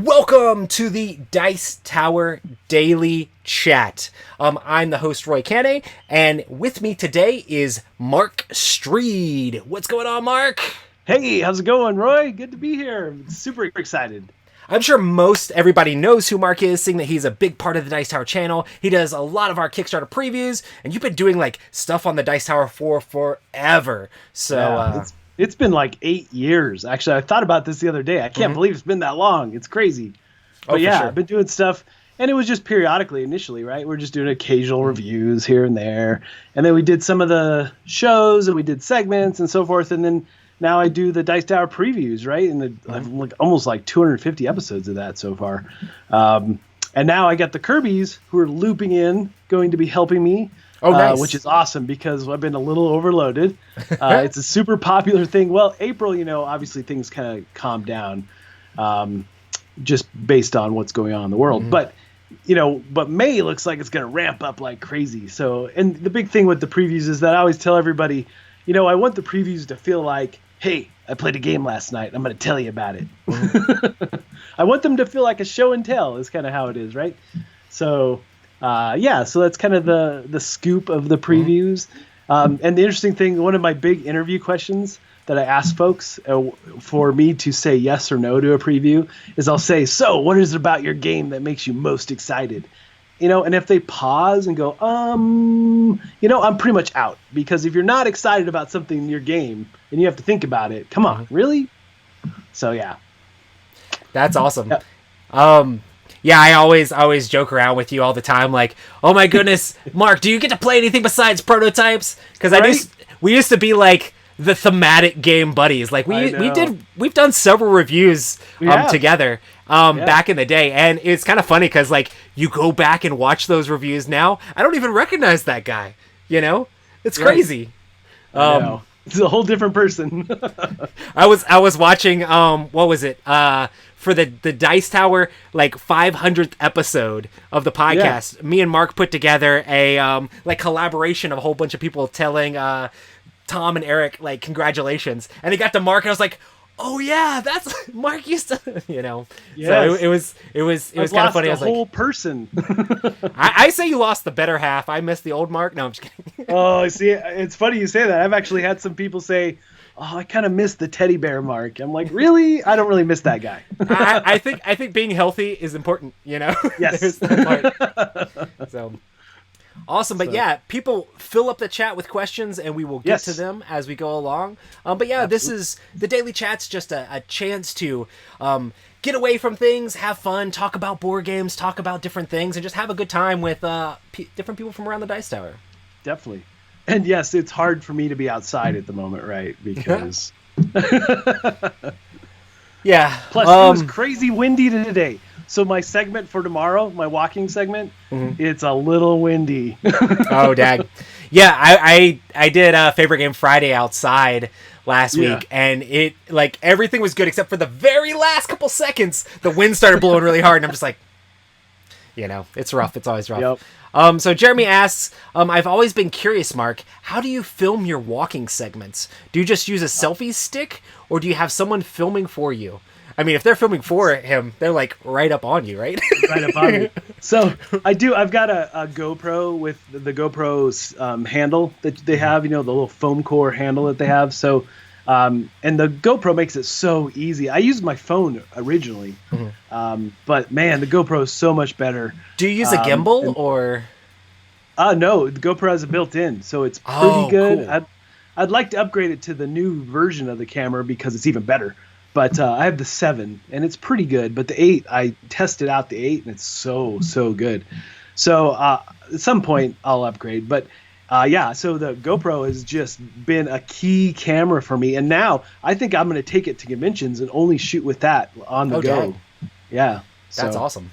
Welcome to the Dice Tower Daily Chat. I'm the host, Roy Caney, and with me today is Mark Streed. What's going on, Mark? Hey, how's it going, Roy? Good to be here. I'm super excited. I'm sure most everybody knows who Mark is, seeing that he's a big part of the Dice Tower channel. He does a lot of our Kickstarter previews, and you've been doing like stuff on the Dice Tower for forever. So yeah, it's been like 8 years. Actually, I thought about this the other day. I can't believe it's been that long. It's crazy. But yeah, sure. I've been doing stuff, and it was just periodically initially, right? We're just doing occasional reviews here and there. And then we did some of the shows, and we did segments and so forth. And then now I do the Dice Tower previews, right? And I've like almost like 250 episodes of that so far. And now I got the Kirby's who are looping in, going to be helping me. Oh, nice. Which is awesome because I've been a little overloaded. It's a super popular thing. Well, April, obviously things kind of calmed down just based on what's going on in the world. But May looks like it's going to ramp up like crazy. So, and the big thing with the previews is that I always tell everybody, I want the previews to feel like, hey, I played a game last night. I'm going to tell you about it. I want them to feel like a show and tell is kind of how it is, right? So... so that's kind of the scoop of the previews. And the interesting thing, one of my big interview questions that I ask folks for me to say yes or no to a preview is I'll say, so what is it about your game that makes you most excited? And if they pause and go, I'm pretty much out, because if you're not excited about something in your game and you have to think about it, come on, really? So yeah. That's awesome. Yeah, I always joke around with you all the time, like, oh my goodness, Mark, do you get to play anything besides prototypes? Because we used to be like the thematic game buddies. Like we've done several reviews together back in the day, and it's kind of funny because like you go back and watch those reviews now, I don't even recognize that guy. It's crazy. It's a whole different person. I was watching what was it? For the Dice Tower, like 500th episode of the podcast, me and Mark put together a collaboration of a whole bunch of people telling Tom and Eric like congratulations, and it got to Mark, and I was like, oh yeah, that's Mark used to, Yes. So it was kind of funny. I was like, whole person. I say you lost the better half. I missed the old Mark. No, I'm just kidding. Oh, see, it's funny you say that. I've actually had some people say, oh, I kind of miss the teddy bear Mark. I'm like, really? I don't really miss that guy. I think being healthy is important, Yes. There's that part. So awesome. But yeah, people fill up the chat with questions and we will get to them as we go along. But yeah, This is the Daily Chat's just a chance to get away from things, have fun, talk about board games, talk about different things, and just have a good time with different people from around the Dice Tower. Definitely. And yes, it's hard for me to be outside at the moment, right? Because yeah. Plus, it was crazy windy today. So my segment for tomorrow, my walking segment, it's a little windy. Oh, dag. Yeah, I did a favorite game Friday outside last week, and it like everything was good except for the very last couple seconds. The wind started blowing really hard, and I'm just like, it's rough. It's always rough. Yep. So Jeremy asks, I've always been curious, Mark, how do you film your walking segments? Do you just use a selfie stick, or do you have someone filming for you? I mean, if they're filming for him, they're like right up on you, right? Right up on me. So I've got a GoPro with the GoPro's handle that they have, the little foam core handle that they have. So, and the GoPro makes it so easy. I used my phone originally, but man, the GoPro is so much better. Do you use a gimbal or? No, the GoPro has it built in, so it's pretty good. Cool. I'd like to upgrade it to the new version of the camera because it's even better. But I have the 7, and it's pretty good. But the 8, I tested out the 8, and it's so good. So at some point, I'll upgrade. But so the GoPro has just been a key camera for me. And now I think I'm going to take it to conventions and only shoot with that on the go. Dang. Yeah. That's awesome.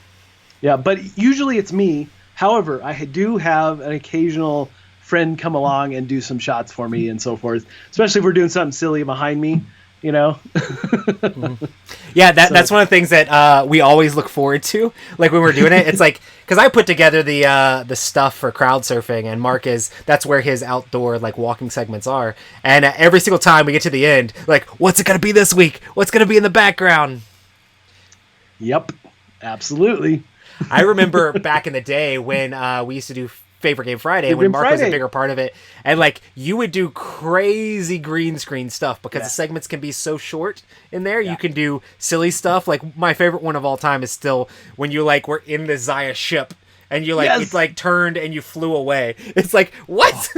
Yeah, but usually it's me. However, I do have an occasional friend come along and do some shots for me and so forth, especially if we're doing something silly behind me. Yeah, that's one of the things that we always look forward to. Like when we're doing it, it's like because I put together the stuff for crowd surfing, and Mark that's where his outdoor like walking segments are. And every single time we get to the end, like, what's it gonna be this week? What's gonna be in the background? Yep. Absolutely. I remember back in the day when we used to do Favorite Game Friday, when Mark was a bigger part of it, and like you would do crazy green screen stuff because the segments can be so short in there. You can do silly stuff. Like my favorite one of all time is still when you like were in the Zaya ship and you like it like turned and you flew away. It's like what?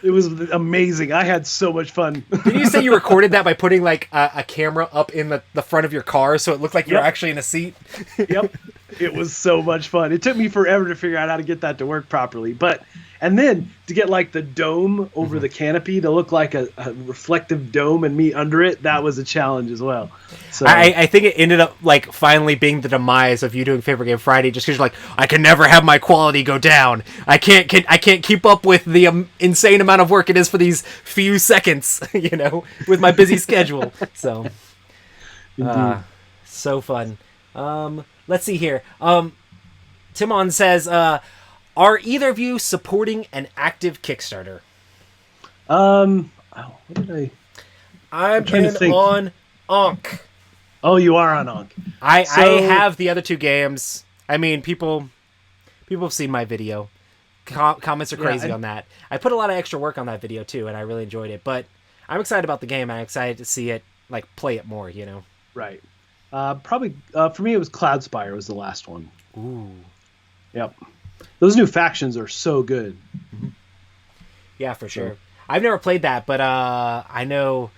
It was amazing. I had so much fun. Did you say you recorded that by putting like a camera up in the front of your car so it looked like you were actually in a seat? Yep. It was so much fun. It took me forever to figure out how to get that to work properly. And then to get like the dome over the canopy to look like a reflective dome and me under it, that was a challenge as well. So I think it ended up like finally being the demise of you doing Favorite Game Friday just because you're like, I can never have my quality go down. I can't keep up with the insane amount of work it is for these few seconds, with my busy schedule. So, so fun. Let's see here. Timon says, are either of you supporting an active Kickstarter? What did I'm on Onk. Oh, you are on Onk. I have the other two games. I mean, people have seen my video. Comments are crazy on that. I put a lot of extra work on that video too, and I really enjoyed it. But I'm excited about the game. I'm excited to see it, like, play it more. Right. Probably for me, it was Cloudspire was the last one. Ooh. Yep. Those new factions are so good. Mm-hmm. Yeah, for sure. I've never played that, but I know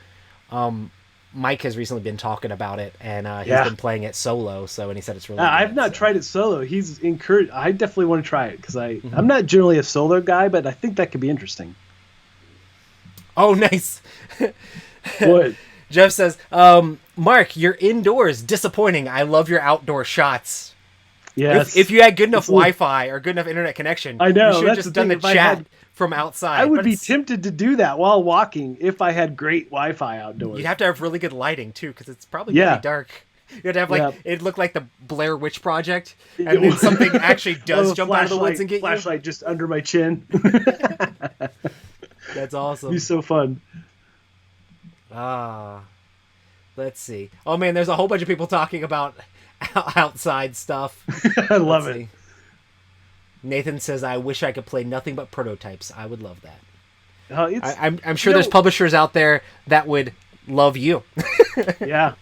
Mike has recently been talking about it, and he's been playing it solo. And he said it's really good. I've not tried it solo. He's encouraged. I definitely want to try it because I'm not generally a solo guy, but I think that could be interesting. Oh, nice. What? Jeff says, Mark, you're indoors. Disappointing. I love your outdoor shots. Yes. If you had good enough Wi-Fi or good enough internet connection, I know. You should have just done the chat from outside. I would be tempted to do that while walking if I had great Wi-Fi outdoors. You'd have to have really good lighting, too, because it's probably pretty dark. You'd have, it looked like the Blair Witch Project, and then something actually does jump out of the woods and get flashlight just under my chin. That's awesome. It'd be so fun. Let's see. Oh, man, there's a whole bunch of people talking about outside stuff. I love it. Nathan says, I wish I could play nothing but prototypes. I would love that. I'm sure there's publishers out there that would love you. Yeah.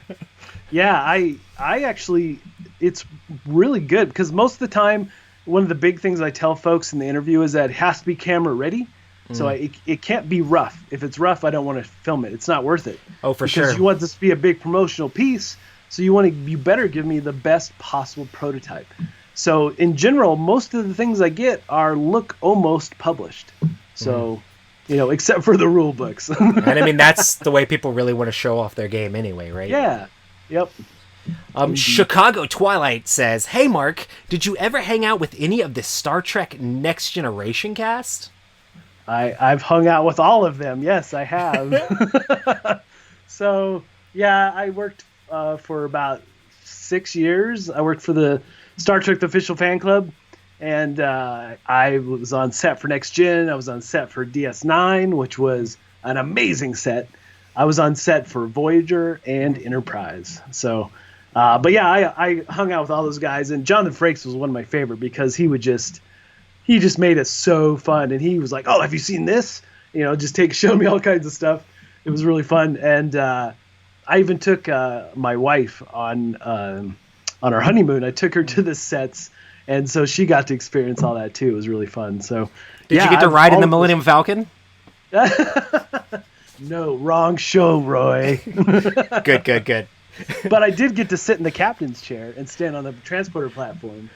I actually, it's really good because most of the time, one of the big things I tell folks in the interview is that it has to be camera ready. So it can't be rough. If it's rough, I don't want to film it. It's not worth it. Oh, for sure. Because you want this to be a big promotional piece. So you better give me the best possible prototype. So in general, most of the things I get look almost published. So, except for the rule books. And I mean, that's the way people really want to show off their game anyway, right? Yeah. Yep. Chicago Twilight says, hey, Mark, did you ever hang out with any of the Star Trek Next Generation cast? I've hung out with all of them. Yes, I have. So, yeah, I worked for about 6 years. I worked for the Star Trek The Official Fan Club, and I was on set for Next Gen. I was on set for DS9, which was an amazing set. I was on set for Voyager and Enterprise. So, but yeah, I hung out with all those guys, and Jonathan Frakes was one of my favorite because he just made it so fun. And he was like, oh, have you seen this? Just show me all kinds of stuff. It was really fun. And I even took my wife on our honeymoon. I took her to the sets, and so she got to experience all that too. It was really fun. So, did you get to ride in the Millennium Falcon? No, wrong show, Roy. Good. But I did get to sit in the captain's chair and stand on the transporter platform.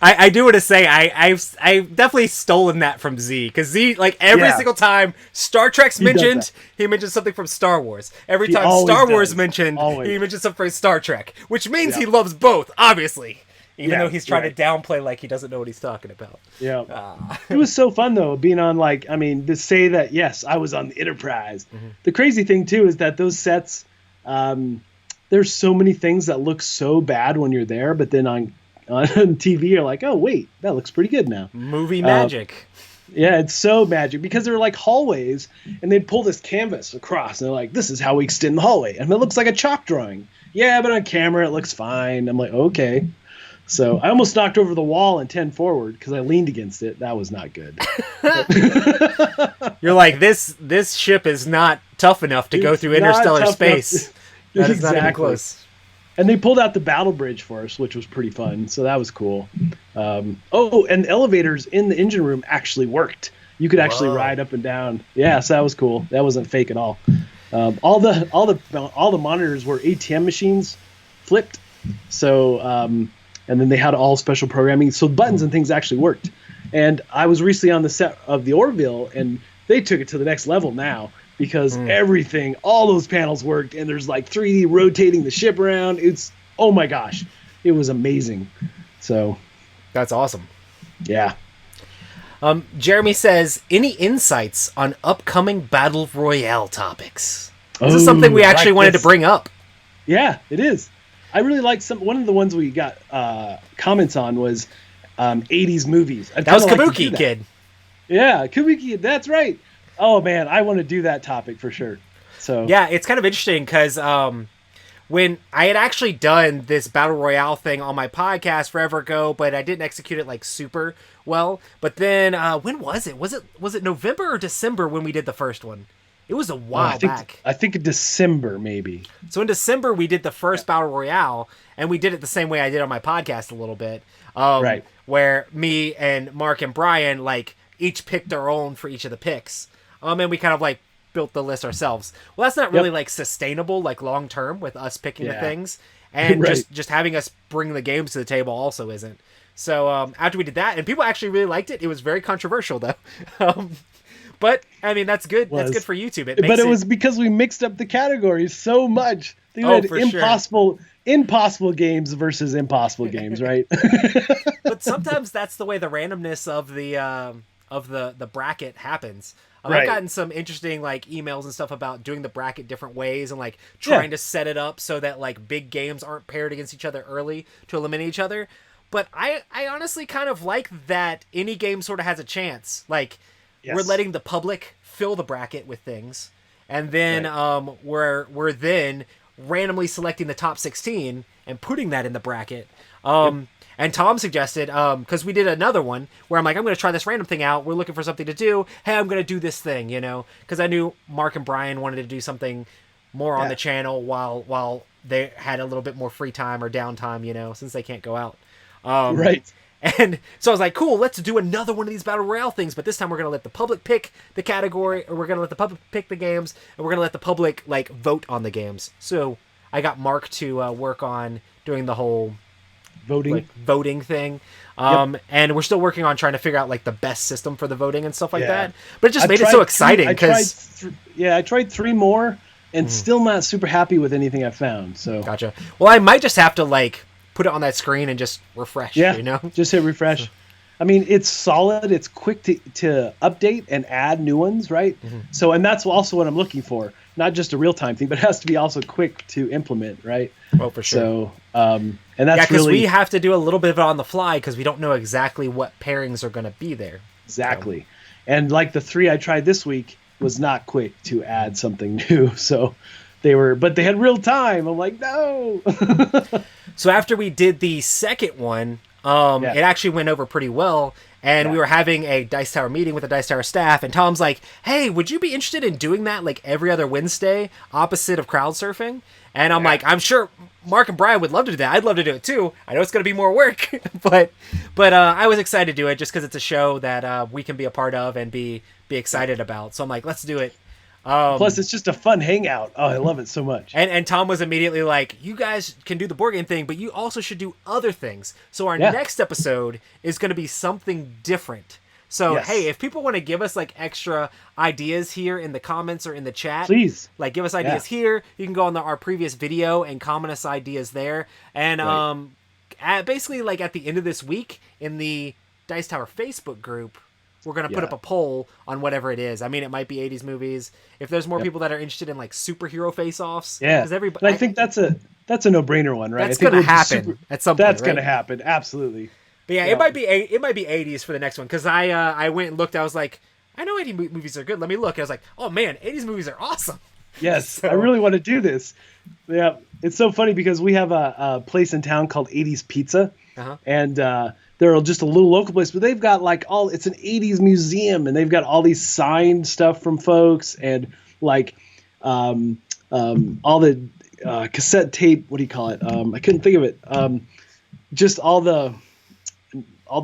I do want to say I've definitely stolen that from Z, because Z, like, every single time Star Trek's mentioned, he mentions something from Star Wars. Every time Star Wars mentioned, he mentions something from Star Trek, which means he loves both, obviously. Even though he's trying to downplay like he doesn't know what he's talking about. Yeah. It was so fun, though, being on, to say that, yes, I was on the Enterprise. Mm-hmm. The crazy thing, too, is that those sets, there's so many things that look so bad when you're there, but then on TV, you're like, oh, wait, that looks pretty good now. Movie magic. Yeah, it's so magic, because they're like hallways, and they'd pull this canvas across, and they're like, this is how we extend the hallway. And it looks like a chalk drawing. Yeah, but on camera, it looks fine. I'm like, okay. So I almost knocked over the wall in 10 forward because I leaned against it. That was not good. You're like, this ship is not tough enough to go through interstellar space. That is not even close. And they pulled out the battle bridge for us, which was pretty fun. So that was cool. And the elevators in the engine room actually worked. You could actually ride up and down. Yeah, so that was cool. That wasn't fake at all. All the monitors were ATM machines flipped. So and then they had all special programming. So buttons and things actually worked. And I was recently on the set of the Orville, and they took it to the next level now. Because everything, all those panels worked, and there's like 3D rotating the ship around. Oh my gosh, it was amazing. So that's awesome. Yeah. Jeremy says, any insights on upcoming Battle Royale topics? This is something we actually wanted to bring up. Yeah, it is. I really like one of the ones we got comments on was 80s movies. That was Kabuki Kid. Yeah, Kabuki Kid. That's right. Oh man, I want to do that topic for sure. So yeah, it's kind of interesting because when I had actually done this Battle Royale thing on my podcast forever ago, but I didn't execute it like super well. But then when was it? Was it November or December when we did the first one? It was a while back. I think in December maybe. So in December we did the first Battle Royale, and we did it the same way I did on my podcast a little bit. Right. Where me and Mark and Brian like each picked our own for each of the picks. And we kind of like built the list ourselves. Well, that's not really like sustainable, like long term with us picking the things, and just having us bring the games to the table also isn't. So after we did that, and people actually really liked it. It was very controversial though. But I mean, that's good. That's good for YouTube. It was because we mixed up the categories so much. They had impossible games versus impossible games, right? But sometimes that's the way the randomness of the bracket happens. Right. I've gotten some interesting like emails and stuff about doing the bracket different ways and like trying to set it up so that like big games aren't paired against each other early to eliminate each other. But I honestly kind of like that any game sort of has a chance. Like we're letting the public fill the bracket with things, and then we're then randomly selecting the top 16 and putting that in the bracket. And Tom suggested, because we did another one where I'm like, I'm going to try this random thing out. We're looking for something to do. Hey, I'm going to do this thing, because I knew Mark and Brian wanted to do something more on the channel while they had a little bit more free time or downtime, since they can't go out. Right. And so I was like, cool, let's do another one of these Battle Royale things, but this time we're going to let the public pick the category, or we're going to let the public pick the games, and we're going to let the public, like, vote on the games. So I got Mark to work on doing the whole voting thing. And we're still working on trying to figure out, like, the best system for the voting and stuff like that. But it just made it so exciting. I tried 3 more, and still not super happy with anything I found. So Gotcha. Well, I might just have to, like, put it on that screen and just refresh, just hit refresh. I mean, it's solid. It's quick to update and add new ones, right? So, and that's also what I'm looking for. Not just a real-time thing, but it has to be also quick to implement, right? Oh, for sure. So, and that's because we have to do a little bit of it on the fly because we don't know exactly what pairings are going to be there. Exactly. So. And like the 3 I tried this week was not quick to add something new. So but they had real time. I'm like, no. So after we did the second one, it actually went over pretty well. And we were having a Dice Tower meeting with the Dice Tower staff. And Tom's like, hey, would you be interested in doing that like every other Wednesday opposite of crowd surfing? And I'm like, I'm sure Mark and Brian would love to do that. I'd love to do it too. I know it's going to be more work. but I was excited to do it just because it's a show that we can be a part of and be excited about. So I'm like, let's do it. Plus, it's just a fun hangout. Oh, I love it so much. And Tom was immediately like, you guys can do the board game thing, but you also should do other things. So our next episode is going to be something different. So, hey, if people want to give us like extra ideas here in the comments or in the chat, please, like give us ideas here. You can go on our previous video and comment us ideas there. And basically like at the end of this week in the Dice Tower Facebook group, we're going to put up a poll on whatever it is. I mean, it might be 80s movies. If there's more people that are interested in like superhero face-offs. Yeah. Everybody, I think that's a no-brainer one, right? That's going to happen at some point. That's going to happen. Absolutely. But it might be 80s for the next one. Cause I went and looked, I was like, I know 80s movies are good. Let me look. I was like, oh man, 80s movies are awesome. Yes. I really want to do this. Yeah. It's so funny because we have a place in town called 80s Pizza. and they're just a little local place, but they've got like it's an 80s museum, and they've got all these signed stuff from folks, and like all the cassette tape. What do you call it? I couldn't think of it. Just all the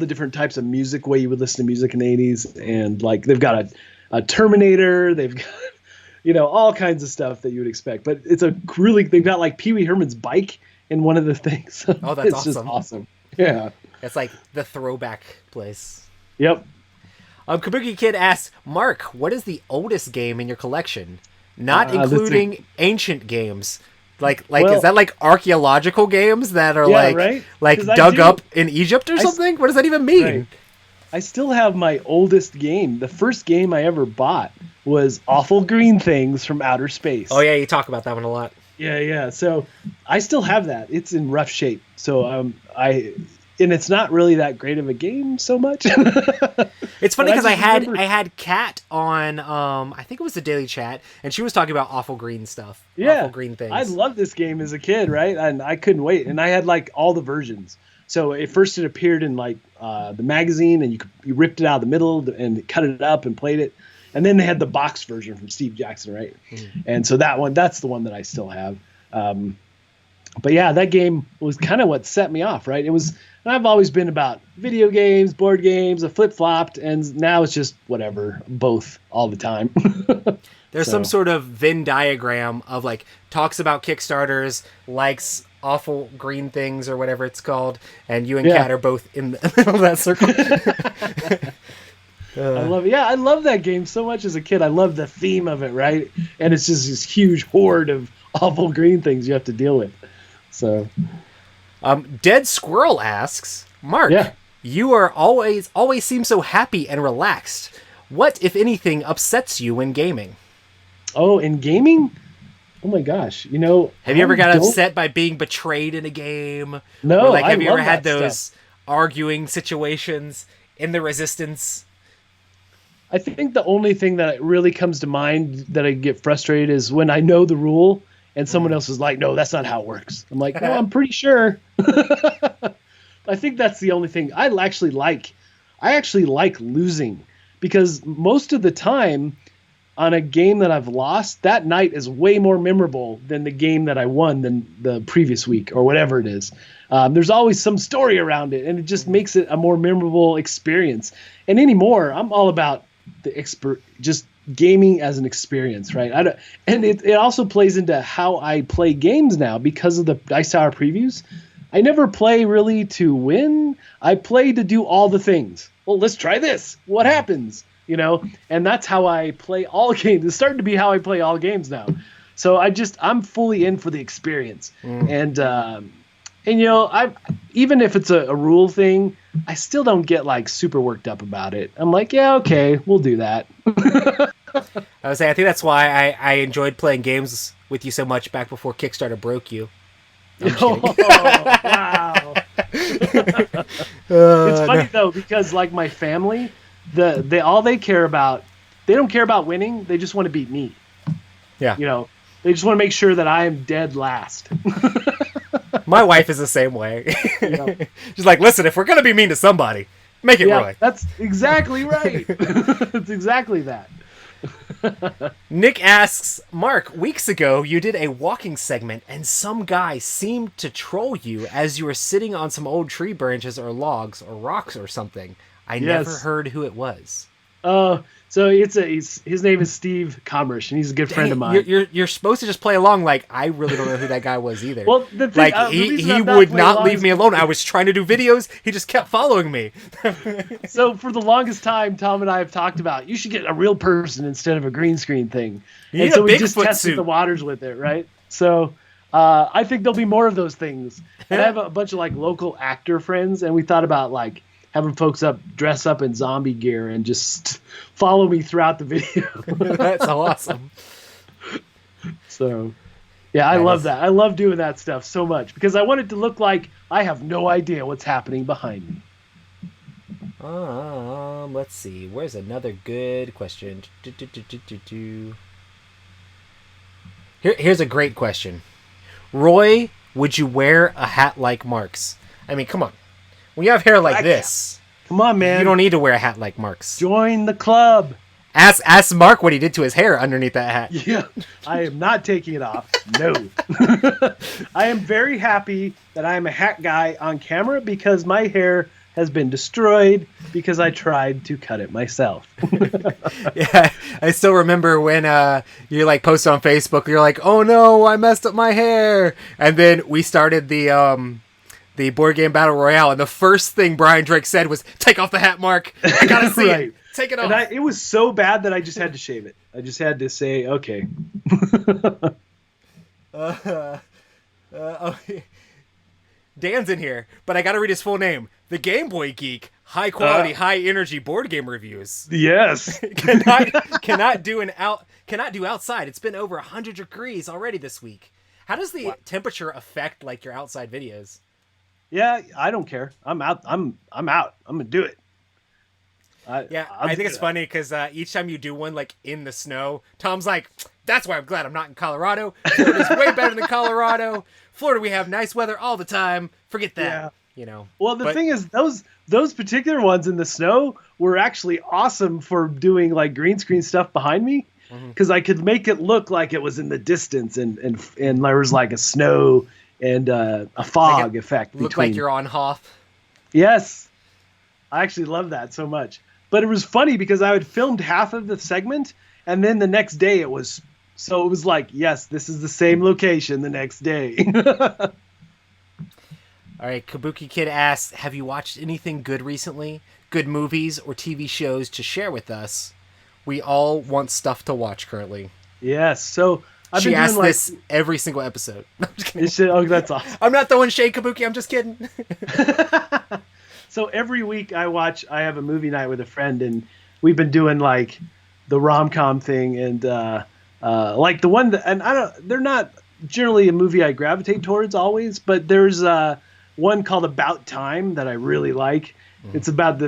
different types of music, way you would listen to music in the 80s, and like they've got a Terminator, they've got all kinds of stuff that you would expect. But it's they've got like Pee Wee Herman's bike in one of the things. Oh, that's it's just awesome. Yeah, it's like the throwback place. Yep. Kabuki Kid asks, Mark, what is the oldest game in your collection? Not including ancient games. Well, is that like archaeological games that are right? like dug up in Egypt or something? What does that even mean? Right. I still have my oldest game. The first game I ever bought was Awful Green Things from Outer Space. Oh yeah, you talk about that one a lot. Yeah. So I still have that. It's in rough shape. So and it's not really that great of a game so much. It's funny because I had Kat on, I think it was the Daily Chat, and she was talking about Awful Green stuff. Yeah, Awful Green Things. I loved this game as a kid, right? And I couldn't wait. And I had like all the versions. So it appeared in like the magazine, and you ripped it out of the middle and cut it up and played it. And then they had the box version from Steve Jackson, right? Mm. And so that's the one that I still have. But yeah, that game was kind of what set me off, right? And I've always been about video games, board games, I flip-flopped, and now it's just whatever, both all the time. There's some sort of Venn diagram of like talks about Kickstarters, likes Awful Green Things or whatever it's called, and you and Kat are both in the middle of that circle. I love that game so much as a kid. I love the theme of it, right? And it's just this huge horde of awful green things you have to deal with. So, Dead Squirrel asks, Mark, you are always seem so happy and relaxed. What, if anything, upsets you when gaming? Oh, in gaming? Oh my gosh! Have you ever got upset by being betrayed in a game? No. Or have you ever had those arguing situations in the Resistance? I think the only thing that really comes to mind that I get frustrated is when I know the rule and someone else is like, no, that's not how it works. I'm like, no, I'm pretty sure. I think that's the only thing I actually like. I actually like losing, because most of the time on a game that I've lost, that night is way more memorable than the game that I won than the previous week or whatever it is. There's always some story around it, and it just makes it a more memorable experience. And anymore, I'm all about just gaming as an experience, right? And it also plays into how I play games now because of the Dice Tower previews. I never play really to win. I play to do all the things. Well, let's try this. What happens? And that's how I play all games. It's starting to be how I play all games now. So I'm fully in for the experience. And I even if it's a rule thing, I still don't get like super worked up about it. I'm like, yeah, okay, we'll do that. I think that's why I enjoyed playing games with you so much back before Kickstarter broke you. Wow. It's funny though, because like my family, they don't care about winning. They just want to beat me. Yeah. They just want to make sure that I am dead last. My wife is the same way. She's like, listen, if we're going to be mean to somebody, make it Roy. That's exactly right. It's exactly that. Nick asks, Mark, weeks ago you did a walking segment and some guy seemed to troll you as you were sitting on some old tree branches or logs or rocks or something. I never heard who it was. So his name is Steve Commerce, and he's a good friend of mine. You're supposed to just play along. Like, I really don't know who that guy was either. Well, the thing, he would not leave me alone. I was trying to do videos. He just kept following me. So for the longest time, Tom and I have talked about you should get a real person instead of a green screen thing. And so we just tested the waters with it, right? So I think there'll be more of those things. And I have a bunch of like local actor friends, and we thought about like having folks dress up in zombie gear and just follow me throughout the video. That's awesome. So, yeah, I love that. I love doing that stuff so much because I want it to look like I have no idea what's happening behind me. Let's see. Where's another good question? Here's a great question. Roy, would you wear a hat like Mark's? I mean, come on. When you have hair like Black this, Come on, man. you don't need to wear a hat like Mark's. Join the club. Ask Mark what he did to his hair underneath that hat. Yeah, I am not taking it off. No. I am very happy that I am a hat guy on camera because my hair has been destroyed because I tried to cut it myself. Yeah, I still remember when you like posted on Facebook. You're like, "Oh no, I messed up my hair," and then we started the board game battle royale, and the first thing Brian Drake said was, "Take off the hat, Mark. I gotta see Right. it. Take it off." And it was so bad that I just had to shave it. I just had to say, okay. Dan's in here, but I gotta read his full name. The Game Boy Geek, high quality, high energy board game reviews. Yes. cannot do outside. It's been over 100 degrees already this week. How does the temperature affect like your outside videos? Yeah, I don't care. I'm out. I'm out. I'm gonna do it. I think it's funny because each time you do one like in the snow, Tom's like, "That's why I'm glad I'm not in Colorado. Florida's way better than Colorado. Florida, we have nice weather all the time. Forget that." Yeah. You know. Well, the thing is, those particular ones in the snow were actually awesome for doing like green screen stuff behind me, because I could make it look like it was in the distance, and there was like a snow and a fog effect. Look like you're on Hoth. Yes, I actually love that so much. But it was funny because I had filmed half of the segment, and then the next day it was like, yes, this is the same location the next day. All right, Kabuki Kid asks, have you watched anything good recently? Good movies or TV shows to share with us? We all want stuff to watch currently. Yes, so She asks this every single episode. No, I'm just kidding. Oh, that's awesome. I'm not throwing shade, Kabuki. I'm just kidding. So every week I have a movie night with a friend, and we've been doing like the rom-com thing, and like the one that, and they're not generally a movie I gravitate towards always, but there's one called About Time that I really like. It's about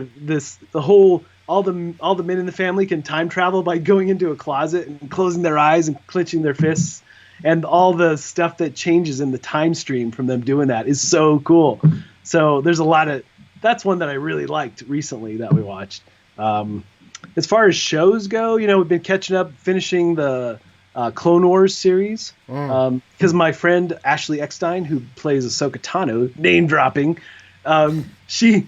all the men in the family can time travel by going into a closet and closing their eyes and clenching their fists, and all the stuff that changes in the time stream from them doing that is so cool. So there's that's one that I really liked recently that we watched. As far as shows go, we've been catching up, finishing the Clone Wars series, because my friend Ashley Eckstein, who plays Ahsoka Tano, name dropping, she's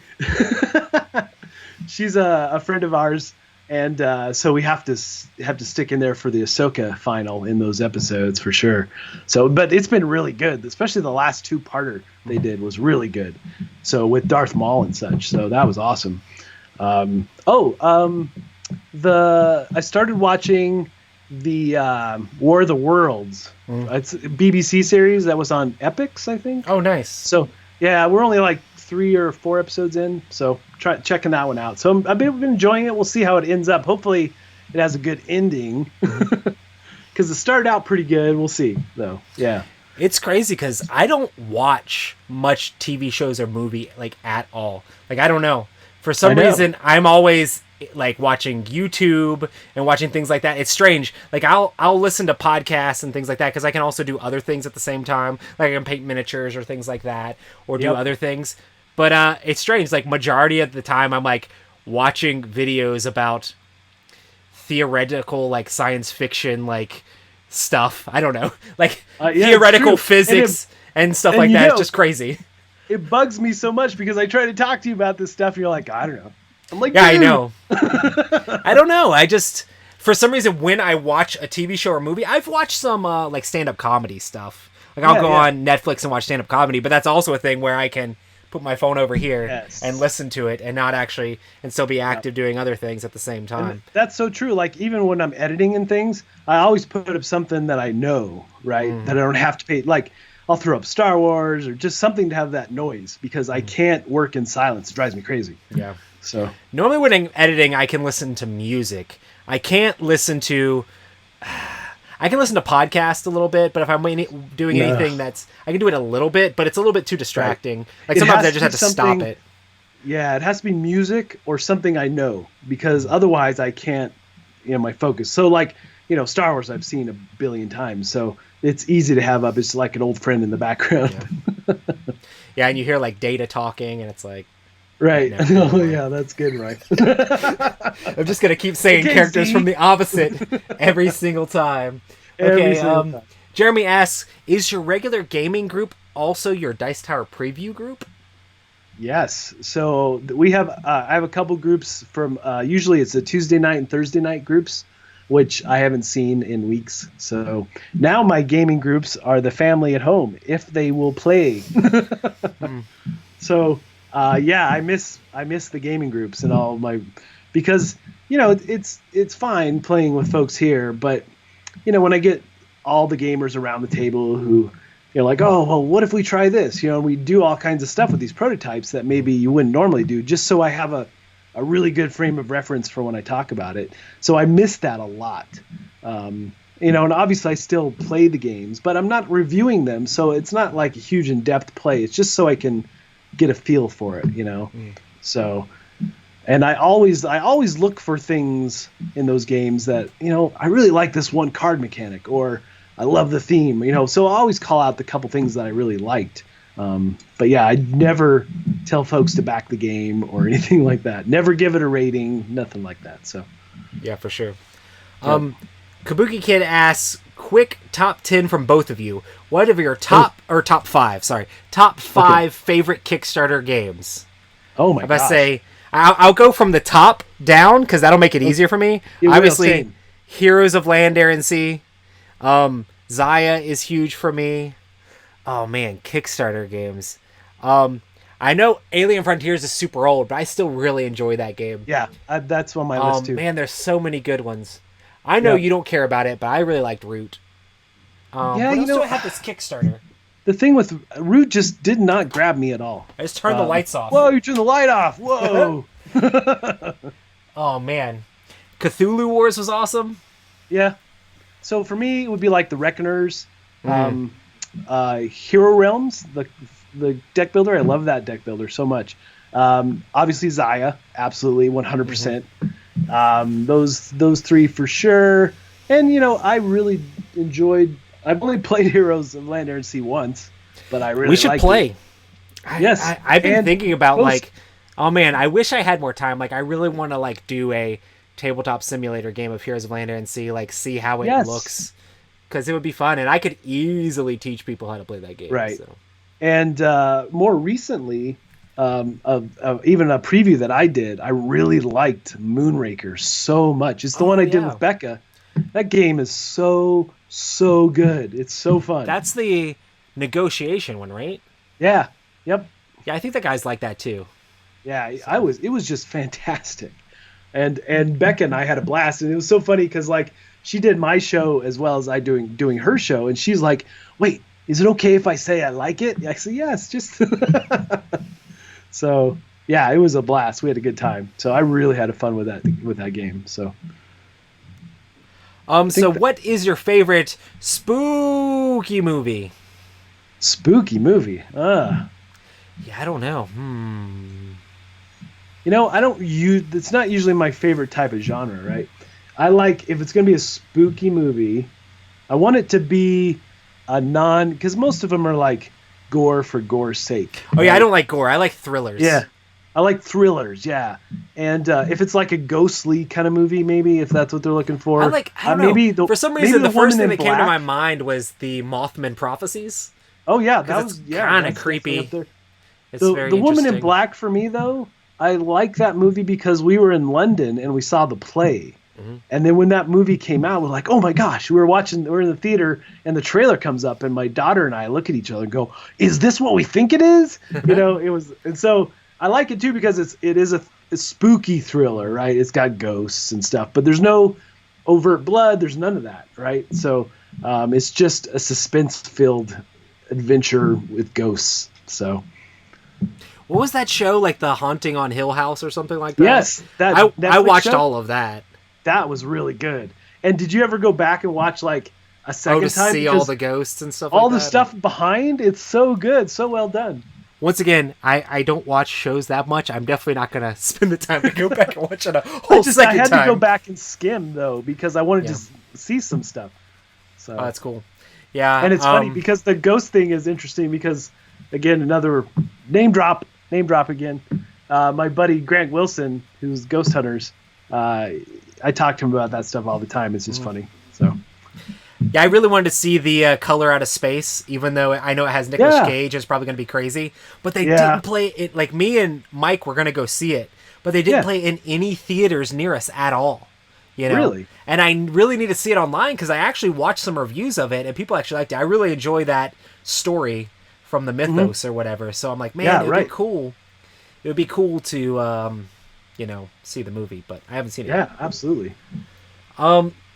a friend of ours, and so we have to stick in there for the Ahsoka final in those episodes for sure. So, but it's been really good, especially the last two-parter they did was really good. So with Darth Maul and such, so that was awesome. I started watching the War of the Worlds. It's a BBC series that was on Epix, I think. Oh, nice. So yeah, we're only like 3 or 4 episodes in, so checking that one out. So I've been enjoying it. We'll see how it ends up. Hopefully it has a good ending, because it started out pretty good. We'll see though. Yeah. It's crazy because I don't watch much TV shows or movie like at all. Like, I don't know. For some reason, I'm always like watching YouTube and watching things like that. It's strange. Like I'll listen to podcasts and things like that because I can also do other things at the same time. Like I can paint miniatures or things like that, or do other things. But it's strange. Like majority of the time, I'm like watching videos about theoretical like science fiction like stuff. I don't know, like theoretical physics and stuff like that. It's just crazy. It bugs me so much because I try to talk to you about this stuff, and you're like, I don't know. I'm like, yeah, dude. I know. I don't know. I just, for some reason, when I watch a TV show or movie, I've watched some like stand-up comedy stuff. Like I'll go on Netflix and watch stand-up comedy, but that's also a thing where I can put my phone over here and listen to it and not actually, and still be active doing other things at the same time. And that's so true. Like even when I'm editing and things, I always put up something that I know, right? That I don't have to pay. Like I'll throw up Star Wars or just something to have that noise, because I can't work in silence. It drives me crazy. Yeah. So normally when I'm editing, I can listen to music. I can't listen to... I can listen to podcasts a little bit, but if I'm doing anything I can do it a little bit, but it's a little bit too distracting. Right. Like sometimes I just have to stop it. Yeah, it has to be music or something I know, because otherwise I can't, my focus. So like, Star Wars I've seen a billion times, so it's easy to have up. It's like an old friend in the background. Yeah, and you hear like Data talking, and it's like, Right. No, never Oh mind. yeah, that's good, right? I'm just gonna keep saying Okay, characters Z. from the opposite every single time. Every Okay, single time. Jeremy asks, is your regular gaming group also your Dice Tower preview group? Yes. So we have I have a couple groups from usually it's a Tuesday night and Thursday night groups, which I haven't seen in weeks. So now my gaming groups are the family at home if they will play. So yeah, I miss the gaming groups and all my because it's fine playing with folks here, but when I get all the gamers around the table who like, oh well, what if we try this? We do all kinds of stuff with these prototypes that maybe you wouldn't normally do, just so I have a really good frame of reference for when I talk about it. So I miss that a lot. And obviously I still play the games, but I'm not reviewing them, so it's not like a huge in-depth play. It's just so I can get a feel for it, So, and I always look for things in those games that I really like this one card mechanic, or I love the theme, So I always call out the couple things that I really liked. But yeah, I never tell folks to back the game or anything like that. Never give it a rating, nothing like that. So, yeah, for sure. Kabuki Kid asks, quick top 10 from both of you. What are your top five favorite Kickstarter games? Oh my gosh. If I say, I'll go from the top down because that'll make it easier for me. Obviously, Heroes of Land, Air, and Sea. Zaya is huge for me. Oh man, Kickstarter games. I know Alien Frontiers is super old, but I still really enjoy that game. Yeah, that's on my list too. Man, there's so many good ones. I know you don't care about it, but I really liked Root. Yeah, I have this Kickstarter. The thing with Root just did not grab me at all. I just turned the lights off. Whoa, you turned the light off. Whoa. Oh man, Cthulhu Wars was awesome. Yeah. So for me, it would be like the Reckoners, Hero Realms, the deck builder. I love that deck builder so much. Obviously Zaya, absolutely 100%. Those three for sure. And I really enjoyed. I've only played Heroes of Land, Air, and Sea once, but I really we should liked play. It. Yes, I've been thinking about oh man, I wish I had more time. Like I really want to do a tabletop simulator game of Heroes of Land, Air, and Sea, see how it looks, because it would be fun, and I could easily teach people how to play that game. Right. So. And more recently, even a preview that I did, I really liked Moonraker so much. It's the one I did with Becca. That game is so good. It's so fun. That's the negotiation one, right? Yeah. Yep. Yeah, I think the guys like that too. Yeah, it was just fantastic. And Becca and I had a blast, and it was so funny because she did my show as well as I doing her show, and she's like, "Wait, is it okay if I say I like it?" I said, "Yes, just." So yeah, it was a blast. We had a good time. So I really had fun with that game. So. What is your favorite spooky movie? Spooky movie. Yeah, I don't know. I don't use. It's not usually my favorite type of genre, right? I like if it's going to be a spooky movie, I want it to be because most of them are gore for gore's sake. Oh yeah, I don't like gore. I like thrillers. Yeah, I like thrillers. Yeah, and if it's like a ghostly kind of movie, maybe if that's what they're looking for. I don't know. Maybe for some reason, the first thing that came to my my mind was the Mothman Prophecies. Oh yeah, that was kind of creepy. It's very the Woman in interesting. Black for me though. I like that movie because we were in London and we saw the play. Mm-hmm. And then when that movie came out, we're like, oh my gosh, we're in the theater and the trailer comes up and my daughter and I look at each other and go, is this what we think it is? It was, and so I like it too because it is a spooky thriller, right? It's got ghosts and stuff, but there's no overt blood. There's none of that, right? So it's just a suspense-filled adventure with ghosts. So. What was that show, The Haunting on Hill House or something like that? Yes. I watched all of that. That was really good. And did you ever go back and watch a second time? To see all the ghosts and stuff all the stuff behind? It's so good. So well done. Once again, I don't watch shows that much. I'm definitely not going to spend the time to go back and watch it a whole second time. I had to go back and skim, though, because I wanted to see some stuff. So that's cool. Yeah. And it's funny because the ghost thing is interesting because, again, another name drop again. My buddy Grant Wilson, who's Ghost Hunters, I talk to him about that stuff all the time. It's just funny. So. Yeah, I really wanted to see the Color Out of Space, even though I know it has Nicolas Cage. It's probably going to be crazy. But they didn't play it. Like, me and Mike were going to go see it, but they didn't play it in any theaters near us at all. You know? Really? And I really need to see it online because I actually watched some reviews of it, and people actually liked it. I really enjoy that story from the mythos or whatever. So I'm like, man, it would be cool. It would be cool to, see the movie, but I haven't seen it yet. Yeah, absolutely.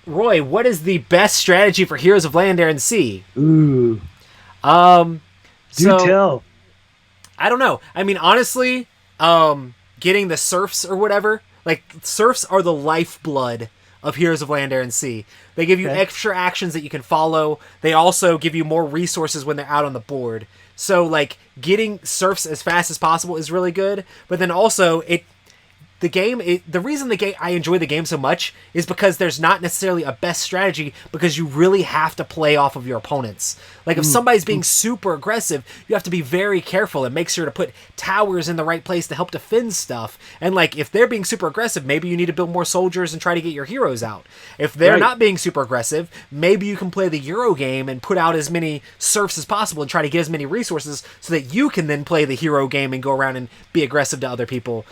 Roy, what is the best strategy for Heroes of Land, Air, and Sea? Ooh. Do tell. I don't know. I mean, honestly, getting the serfs or whatever, like, serfs are the lifeblood of Heroes of Land, Air, and Sea. They give you extra actions that you can follow. They also give you more resources when they're out on the board. So, like, getting serfs as fast as possible is really good. But then also, the reason I enjoy the game so much is because there's not necessarily a best strategy, because you really have to play off of your opponents. Like, if somebody's being super aggressive, you have to be very careful and make sure to put towers in the right place to help defend stuff. And, like, if they're being super aggressive, maybe you need to build more soldiers and try to get your heroes out. If they're not being super aggressive, maybe you can play the Euro game and put out as many serfs as possible and try to get as many resources so that you can then play the hero game and go around and be aggressive to other people.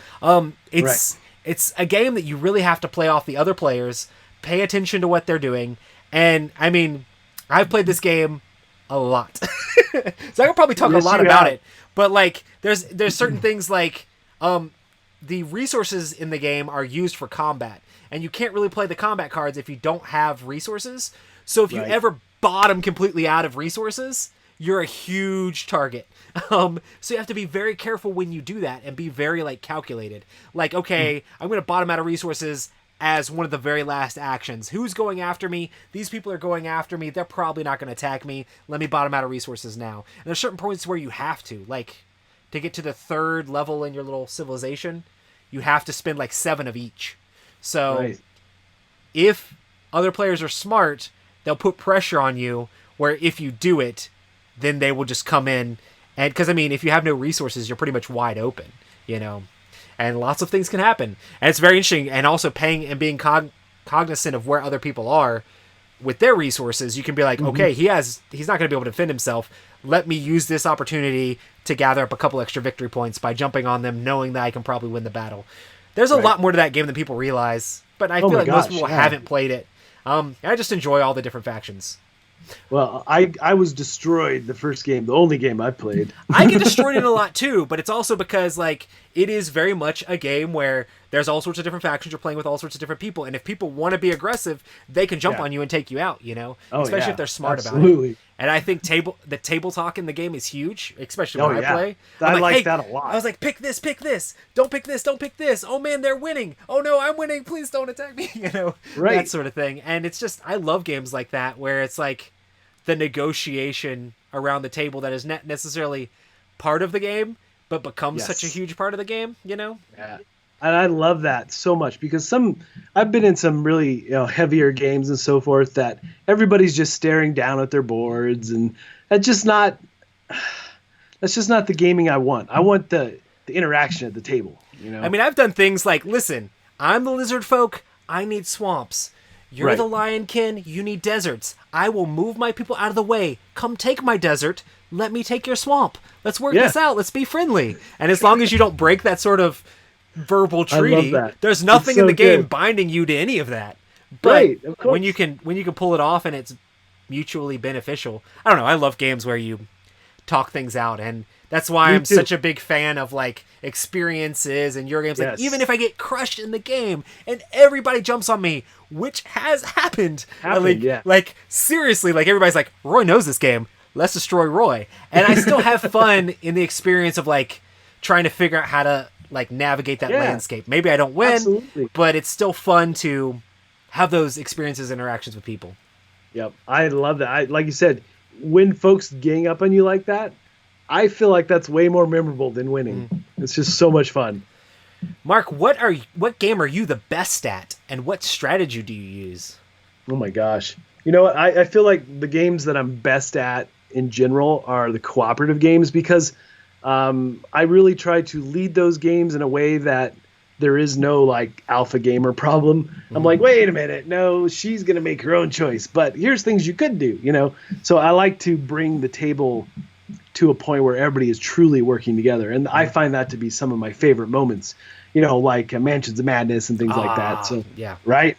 It's a game that you really have to play off the other players, pay attention to what they're doing, and I mean, I've played this game a lot, so I could probably talk a lot about it. But like, there's certain things like the resources in the game are used for combat, and you can't really play the combat cards if you don't have resources. So if you ever bottom completely out of resources, you're a huge target. So you have to be very careful when you do that and be very, like, calculated. Like, okay, I'm going to bottom out of resources as one of the very last actions. Who's going after me? These people are going after me. They're probably not going to attack me. Let me bottom out of resources now. And there's certain points where you have to. Like, to get to the 3rd level in your little civilization, you have to spend, like, 7 of each. So if other players are smart, they'll put pressure on you, where if you do it, then they will just come in. And because, I mean, if you have no resources, you're pretty much wide open, you know, and lots of things can happen. And it's very interesting. And also paying and being cognizant of where other people are with their resources. You can be like, okay, he's not going to be able to defend himself. Let me use this opportunity to gather up a couple extra victory points by jumping on them, knowing that I can probably win the battle. There's a lot more to that game than people realize, but I feel like most people haven't played it. I just enjoy all the different factions. Well, I was destroyed the first game, the only game I played. I get destroyed in a lot too, but it's also because, like, it is very much a game where there's all sorts of different factions, you're playing with all sorts of different people, and if people want to be aggressive, they can jump on you and take you out, you know? Especially if they're smart about it. And I think the table talk in the game is huge, especially when I play. I like that a lot. I was like, pick this, don't pick this, don't pick this. Oh man, they're winning. Oh no, I'm winning. Please don't attack me. You know, that sort of thing. And it's just, I love games like that where it's like the negotiation around the table that is not necessarily part of the game, but becomes such a huge part of the game, you know? Yeah. And I love that so much because I've been in some really heavier games and so forth that everybody's just staring down at their boards, and that's just not the gaming I want. I want the interaction at the table, you know? I mean, I've done things like, listen, I'm the lizard folk, I need swamps. You're the lionkin, you need deserts. I will move my people out of the way. Come take my desert. Let me take your swamp. Let's work this out. Let's be friendly. And as long as you don't break that sort of verbal treaty, there's nothing in the game binding you to any of that. But of course. when you can pull it off and it's mutually beneficial. I don't know, I love games where you talk things out, and that's why I'm such a big fan of, like, experiences and your games. Like, even if I get crushed in the game and everybody jumps on me, which has happened. Like, seriously, like, everybody's like, Roy knows this game. Let's destroy Roy. And I still have fun in the experience of, like, trying to figure out how to, like, navigate that landscape. Maybe I don't win, but it's still fun to have those experiences, interactions with people. Yep. I love that. Like you said, when folks gang up on you like that, I feel like that's way more memorable than winning. It's just so much fun. Mark, what game are you the best at, and what strategy do you use? Oh my gosh. You know what? I feel like the games that I'm best at in general are the cooperative games, because I really try to lead those games in a way that there is no like alpha gamer problem. I'm like, wait a minute, no, she's gonna make her own choice, but here's things you could do, So I like to bring the table to a point where everybody is truly working together, and I find that to be some of my favorite moments, like Mansions of Madness and things like that. So yeah, right.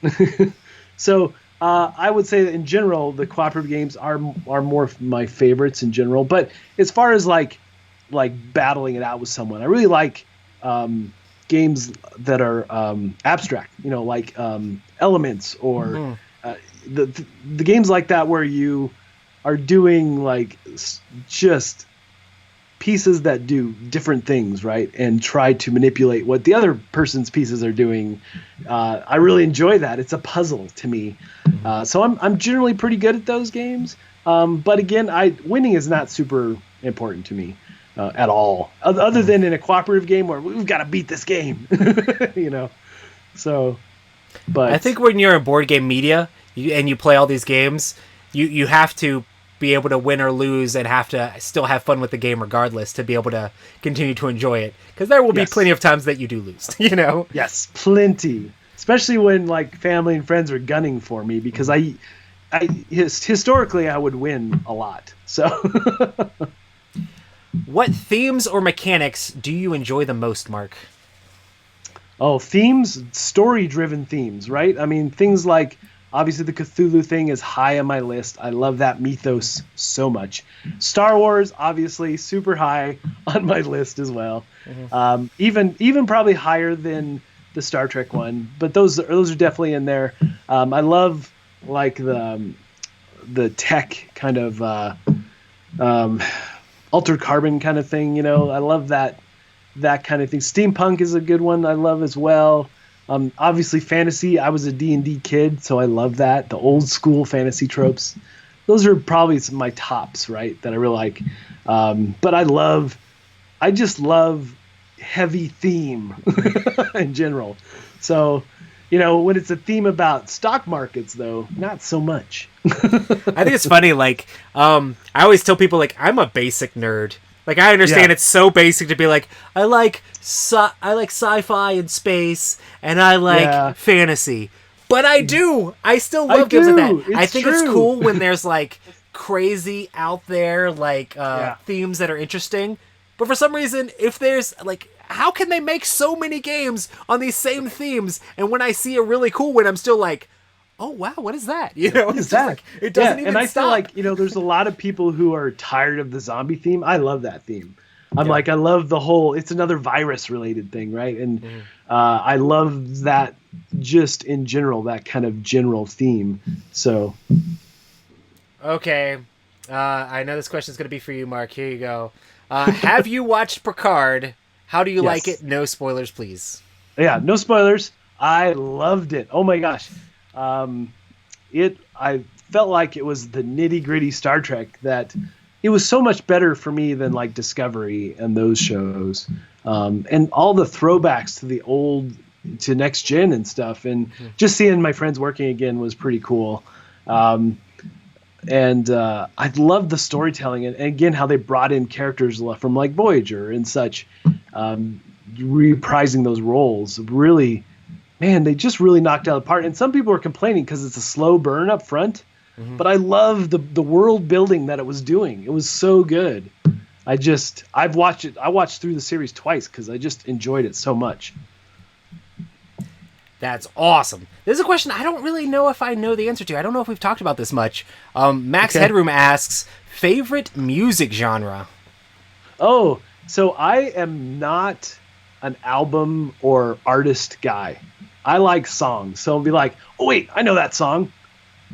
So I would say that in general, the cooperative games are more my favorites in general. But as far as like battling it out with someone, I really like games that are abstract, like Elements or the games like that where you are doing like just pieces that do different things, right? And try to manipulate what the other person's pieces are doing. I really enjoy that. It's a puzzle to me. So I'm generally pretty good at those games. But again, winning is not super important to me at all, other than in a cooperative game where we've got to beat this game, So, but I think when you're in board game media and you play all these games, you have to be able to win or lose and have to still have fun with the game regardless to be able to continue to enjoy it. Because there will be plenty of times that you do lose, Yes, plenty. Especially when like family and friends are gunning for me, because historically I would win a lot. So what themes or mechanics do you enjoy the most, Mark? Oh, themes, story-driven themes, right? I mean, things like obviously the Cthulhu thing is high on my list. I love that mythos so much. Star Wars, obviously, super high on my list as well. Even probably higher than the Star Trek one, but those are definitely in there. I love like the tech kind of altered carbon kind of thing. I love that kind of thing. Steampunk is a good one I love as well. Obviously fantasy, I was a D&D kid, so I love that. The old school fantasy tropes. Those are probably some of my tops, right, that I really like. But I just love heavy theme in general. So, when it's a theme about stock markets, though, not so much. I think it's funny, like, I always tell people, like, I'm a basic nerd. Like, I understand it's so basic to be like, I like sci-fi and space, and I like fantasy. But I still love games like that. I think it's cool when there's, like, crazy out there, like, themes that are interesting. But for some reason, if there's, like, how can they make so many games on these same themes? And when I see a really cool one, I'm still like, oh wow, what is that? It's that? Like, it doesn't even and I stop. feel like there's a lot of people who are tired of the zombie theme. I love that theme. I'm like, I love the whole. It's another virus related thing, right? And I love that just in general, that kind of general theme. So, okay, I know this question is going to be for you, Mark. Here you go. Have you watched Picard? How do you like it? No spoilers, please. Yeah, no spoilers. I loved it. Oh my gosh. I felt like it was the nitty-gritty Star Trek that it was so much better for me than like Discovery and those shows. And all the throwbacks to the old, to Next Gen and stuff. And just seeing my friends working again was pretty cool. And I loved the storytelling and again, how they brought in characters from like Voyager and such, reprising those roles. Really, man, they just really knocked out the park. And some people are complaining because it's a slow burn up front, but I love the world building that it was doing. It was so good. I watched through the series twice because I just enjoyed it so much. That's awesome. This is a question I don't really know if I know the answer to. I don't know if we've talked about this much. Max Headroom asks, favorite music genre? Oh, so I am not an album or artist guy. I like songs. So I'll be like, oh wait, I know that song.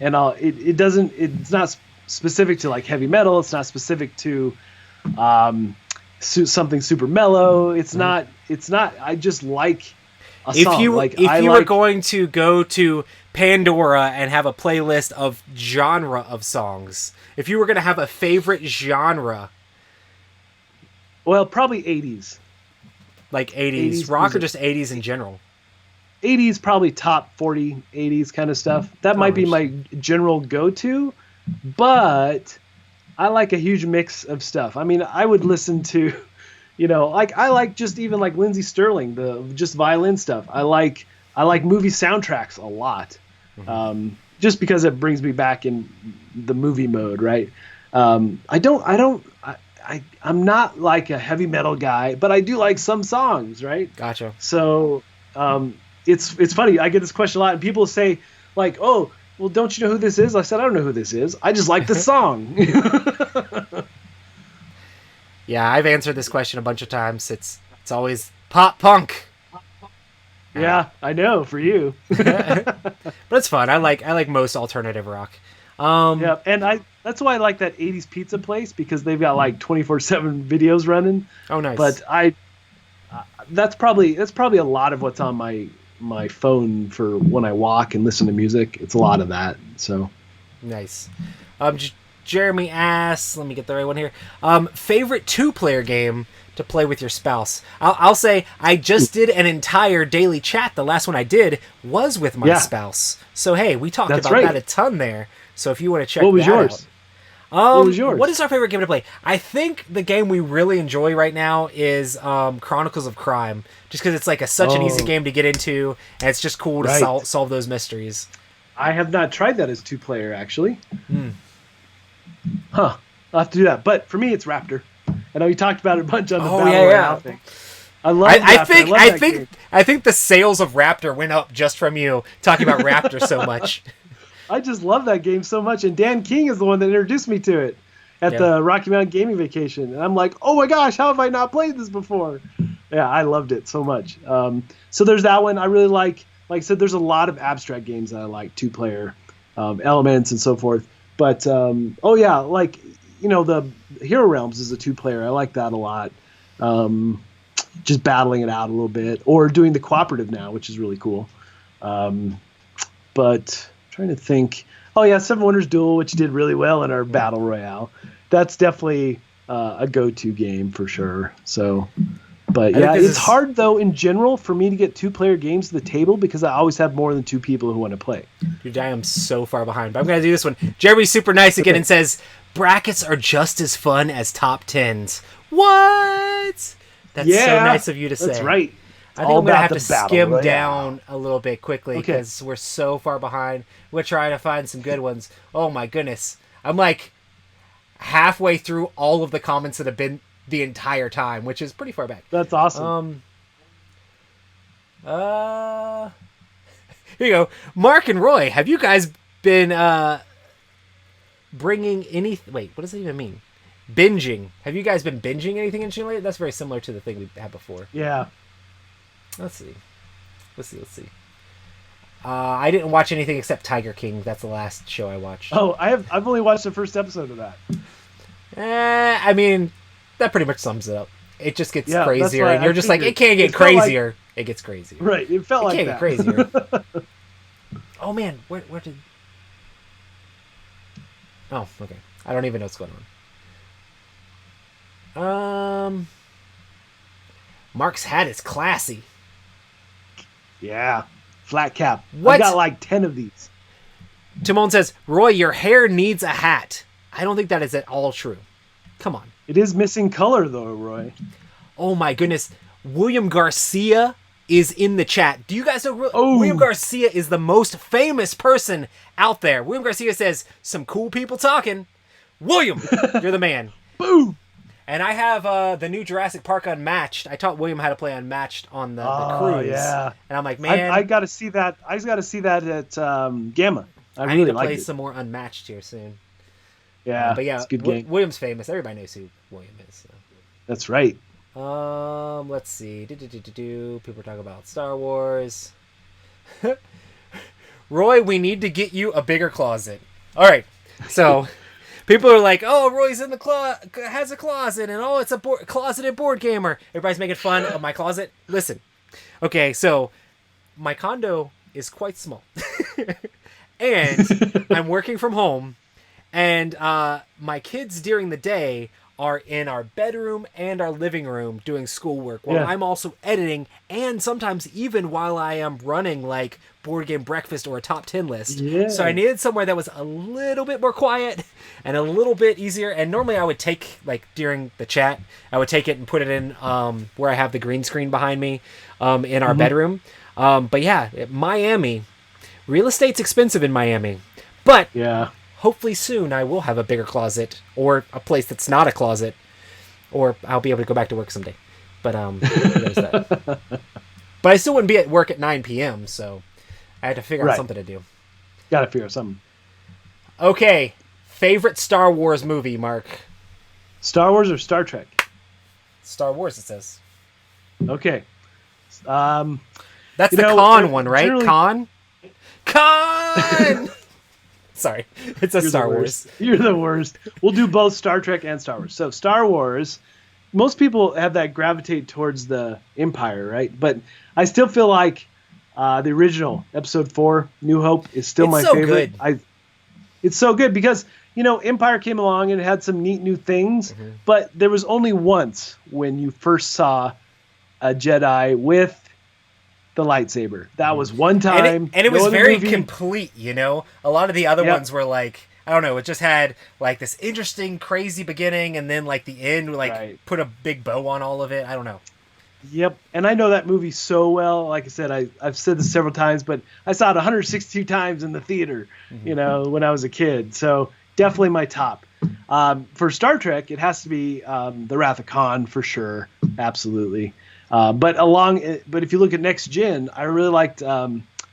And it's not specific to like heavy metal. It's not specific to something super mellow. It's not, I just like a song. If you were going to go to Pandora and have a playlist of genre of songs, if you were going to have a favorite genre. Well, probably 80s. Like 80s rock music. Or just 80s in general? 80s, probably top 40 80s kind of stuff. That might be my general go-to, but I like a huge mix of stuff. I mean, I would listen to, Like I like just even like Lindsey Sterling, the just violin stuff. I like movie soundtracks a lot, just because it brings me back in the movie mode, right? I'm not like a heavy metal guy, but I do like some songs, right? Gotcha. So it's funny. I get this question a lot, and people say like, "Oh, well, don't you know who this is?" I said, "I don't know who this is. I just like the song." Yeah, I've answered this question a bunch of times. It's always pop punk. Yeah, I know for you. But it's fun. I like most alternative rock. Yeah, and that's why I like that 80s pizza place, because they've got like 24/7 videos running. Oh, nice. But that's probably a lot of what's on my phone for when I walk and listen to music. It's a lot of that. So nice. Jeremy asks, let me get the right one here. Favorite 2-player game to play with your spouse? I'll say I just did an entire daily chat. The last one I did was with my spouse. So hey, we talked about that a ton there. So if you want to check what was that yours? out. What was yours? What is our favorite game to play? I think the game we really enjoy right now is Chronicles of Crime, just because it's like such an easy game to get into, and it's just cool to solve those mysteries. I have not tried that as 2-player actually. Huh. I'll have to do that. But for me, it's Raptor. I know you talked about it a bunch on the Battle Royale thing. I love Raptor. I think the sales of Raptor went up just from you talking about Raptor so much. I just love that game so much, and Dan King is the one that introduced me to it at the Rocky Mountain Gaming Vacation. And I'm like, oh my gosh, how have I not played this before? Yeah, I loved it so much. So there's that one. I really like I said, there's a lot of abstract games that I like, 2-player elements and so forth. But the Hero Realms is a 2-player. I like that a lot. Just battling it out a little bit, or doing the cooperative now, which is really cool. But trying to think. Oh yeah, Seven Wonders Duel, which did really well in our Battle Royale. That's definitely a go-to game for sure. So, but yeah, it's hard though in general for me to get 2-player games to the table, because I always have more than 2 people who want to play. Dude, I am so far behind, but I'm gonna do this one. Jeremy's super nice again and says brackets are just as fun as top 10s. What? That's so nice of you to say. That's right. I think I'm going to have to skim down a little bit quickly, because we're so far behind. We're trying to find some good ones. Oh my goodness. I'm like halfway through all of the comments that have been the entire time, which is pretty far back. That's awesome. Here you go. Mark and Roy, have you guys been bringing any... Wait, what does that even mean? Binging. Have you guys been binging anything interesting lately? That's very similar to the thing we had before. Yeah. Let's see. I didn't watch anything except Tiger King. That's the last show I watched. Oh, I've only watched the first episode of that. I mean, that pretty much sums it up. It just gets crazier, and you're just like, it can't get crazier. It gets crazier. Right. It felt like that. It can't get crazier. Oh man, where did? Oh, okay. I don't even know what's going on. Mark's hat is classy. Yeah. Flat cap. What? I've got like 10 of these. Timon says, Roy, your hair needs a hat. I don't think that is at all true. Come on. It is missing color, though, Roy. Oh, my goodness. William Garcia is in the chat. Do you guys know William Garcia is the most famous person out there? William Garcia says, some cool people talking. William, you're the man. Boom. And I have the new Jurassic Park Unmatched. I taught William how to play Unmatched on the cruise. Yeah. And I'm like, man, I got to see that. I just got to see that at Gamma. I really need to like play it. some more Unmatched here soon. Yeah, but yeah, it's a good game. William's famous. Everybody knows who William is. So. That's right. Let's see. People are talking about Star Wars. Roy, we need to get you a bigger closet. All right. So people are like, "Oh, Roy's in the has a closet, and oh, it's a closeted board gamer." Everybody's making fun of my closet. Listen, okay, so my condo is quite small, and I'm working from home, and my kids during the day are in our bedroom and our living room doing schoolwork while I'm also editing, and sometimes even while I am running like Board Game Breakfast or a top 10 list. Yeah. So I needed somewhere that was a little bit more quiet and a little bit easier. And normally I would take, like during the chat, I would take it and put it in where I have the green screen behind me in our bedroom. But yeah, Miami, real estate's expensive in Miami, but hopefully soon I will have a bigger closet or a place that's not a closet, or I'll be able to go back to work someday. But there's that. But I still wouldn't be at work at 9 p.m., so I had to figure out something to do. Gotta figure out something. Okay, favorite Star Wars movie, Mark? Star Wars or Star Trek? Star Wars, it says. Okay. That's the Khan one, right? Khan? Sorry, it's a Star Wars. You're the worst. We'll do both Star Trek and Star Wars. So Star Wars, most people have that gravitate towards the Empire, right? But I still feel like the original Episode 4, New Hope, is still my favorite. Good. It's so good because, Empire came along and it had some neat new things, but there was only once when you first saw a Jedi with the lightsaber. That was one time. And it was very complete, A lot of the other ones were like, I don't know, it just had like this interesting, crazy beginning, and then like the end, put a big bow on all of it. I don't know. Yep. And I know that movie so well. Like I said, I've said this several times, but I saw it 162 times in the theater, when I was a kid. So definitely my top. For Star Trek, it has to be The Wrath of Khan for sure. Absolutely. But if you look at Next Gen, I really liked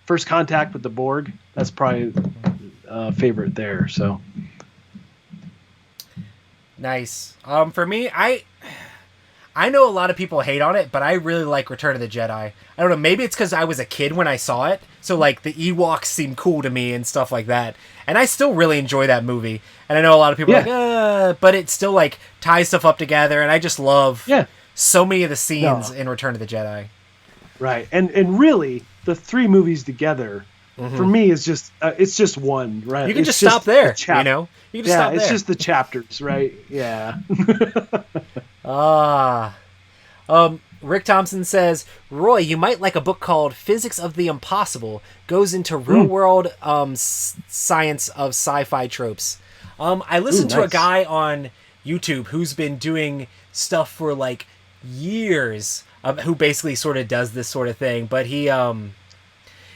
First Contact with the Borg. That's probably favorite there. So nice. For me, I know a lot of people hate on it, but I really like Return of the Jedi. I don't know, maybe it's because I was a kid when I saw it, so like the Ewoks seemed cool to me and stuff like that. And I still really enjoy that movie. And I know a lot of people are like, but it still like ties stuff up together, and I just love so many of the scenes in Return of the Jedi. Right, and really, the three movies together, for me, is just it's just one, right? You can just stop there, You can just stop there. It's just the chapters, right? Yeah. Rick Thompson says, Roy, you might like a book called Physics of the Impossible. Goes into real-world science of sci-fi tropes. I listened to a guy on YouTube who's been doing stuff for like years, who basically sort of does this sort of thing. But he, I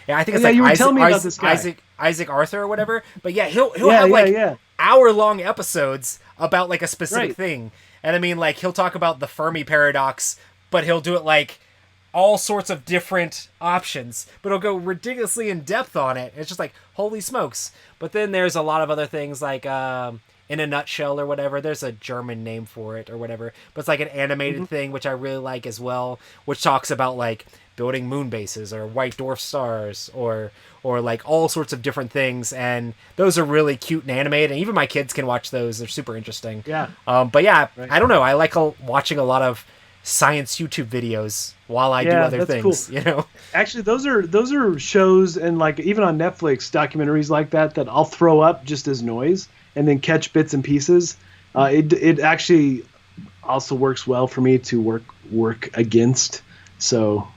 think it's like you were telling me about this guy. Isaac Arthur or whatever. But yeah, he'll have like hour-long episodes about like a specific thing. And I mean, like, he'll talk about the Fermi paradox, but he'll do it like all sorts of different options, but he'll go ridiculously in depth on it. It's just like, holy smokes. But then there's a lot of other things like In a Nutshell or whatever. There's a German name for it or whatever, but it's like an animated thing, which I really like as well, which talks about like building moon bases or white dwarf stars or like all sorts of different things. And those are really cute and animated. And even my kids can watch those. They're super interesting. Yeah. But yeah, I don't know. I like watching a lot of science YouTube videos while I do other things, cool. Actually, those are shows, and like even on Netflix, documentaries like that I'll throw up just as noise and then catch bits and pieces. It actually also works well for me to work against. So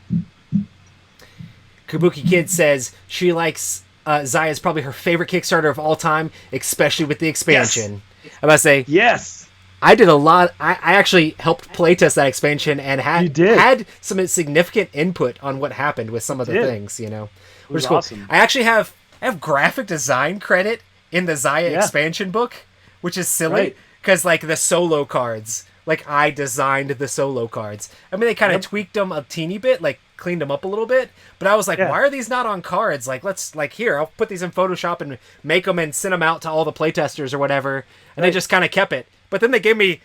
Kabuki Kid says she likes Zaya is probably her favorite Kickstarter of all time, especially with the expansion. Yes. I'm about to say yes. I did a lot. I actually helped playtest that expansion and had some significant input on what happened with some of the things, which is cool. Awesome. I actually have graphic design credit in the Zaya expansion book, which is silly because like the solo cards, like I designed the solo cards. I mean, they kind of tweaked them a teeny bit, like cleaned them up a little bit, but I was like, why are these not on cards? Like, I'll put these in Photoshop and make them and send them out to all the playtesters or whatever. And they just kind of kept it. But then they gave me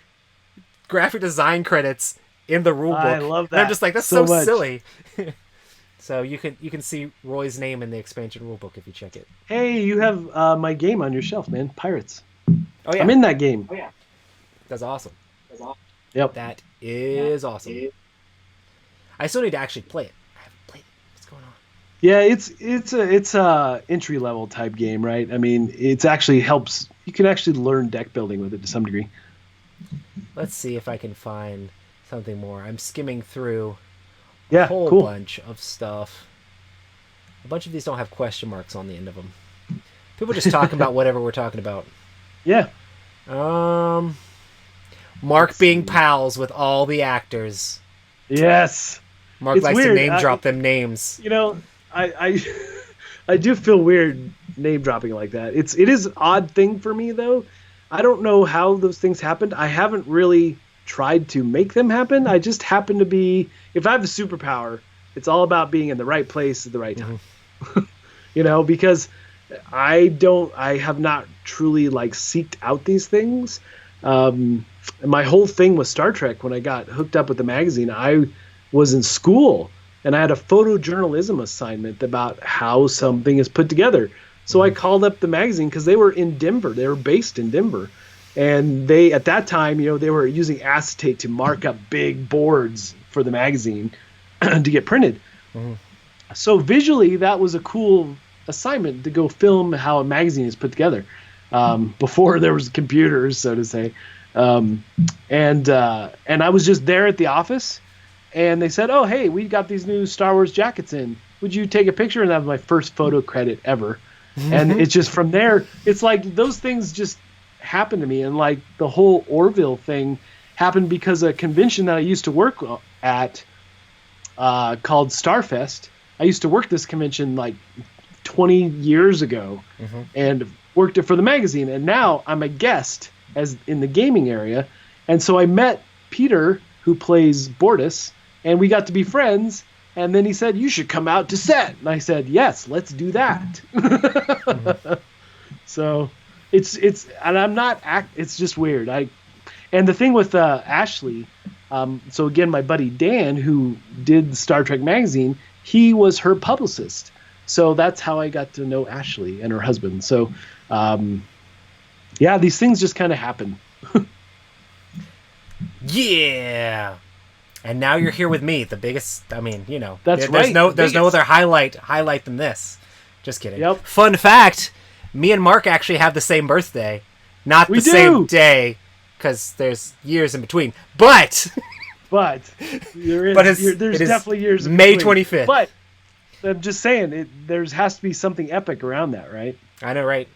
graphic design credits in the rule book. I love that. And I'm just like, that's so silly. So you can see Roy's name in the expansion rule book if you check it. Hey, you have my game on your shelf, man. Pirates. Oh yeah, I'm in that game. Oh yeah, that's awesome. Yep, that is awesome. I still need to actually play it. I haven't played it. What's going on? Yeah, it's a entry level type game, right? I mean, it's actually helps. You can actually learn deck building with it to some degree. Let's see if I can find something more. I'm skimming through a Yeah, whole cool. bunch of stuff. A bunch of these don't have question marks on the end of them. People just talking about whatever we're talking about. Yeah. Mark being pals with all the actors. Yes. Mark It's likes weird. to name drop them names. You know, I I do feel weird name dropping like that. It is an odd thing for me though. I don't know how those things happened. I haven't really tried to make them happen. I just happen to be, if I have a superpower, it's all about being in the right place at the right time. You know, because I have not truly like seeked out these things. My whole thing with Star Trek, when I got hooked up with the magazine, I was in school and I had a photojournalism assignment about how something is put together. So I called up the magazine because they were in Denver. They were based in Denver. And they, at that time, you know, they were using acetate to mark up big boards for the magazine to get printed. So visually, that was a cool assignment to go film how a magazine is put together before there was computers, so to say. And I was just there at the office, and they said, "Oh, hey, we got these new Star Wars jackets in. Would you take a picture?" And that was my first photo credit ever. And it's just from there, it's like those things just happened to me. And like the whole Orville thing happened because a convention that I used to work at called Starfest. I used to work this convention like 20 years ago and worked it for the magazine. And now I'm a guest as in the gaming area. And so I met Peter, who plays Bortus, and we got to be friends. And then he said, "You should come out to set." And I said, "Yes, let's do that." So it's, and I'm not it's just weird. And the thing with Ashley, so again, my buddy Dan, who did Star Trek magazine, he was her publicist. So that's how I got to know Ashley and her husband. So, yeah, these things just kind of happen. Yeah. And now you're here with me, the biggest. I mean, you know, That's there's right. there's no other highlight than this. Just kidding. Yep. Fun fact: me and Mark actually have the same birthday, not We the do. same day, because there's years in between. But But there's it is definitely years in May between. 25th. But I'm just saying, there has to be something epic around that, right? I know, right?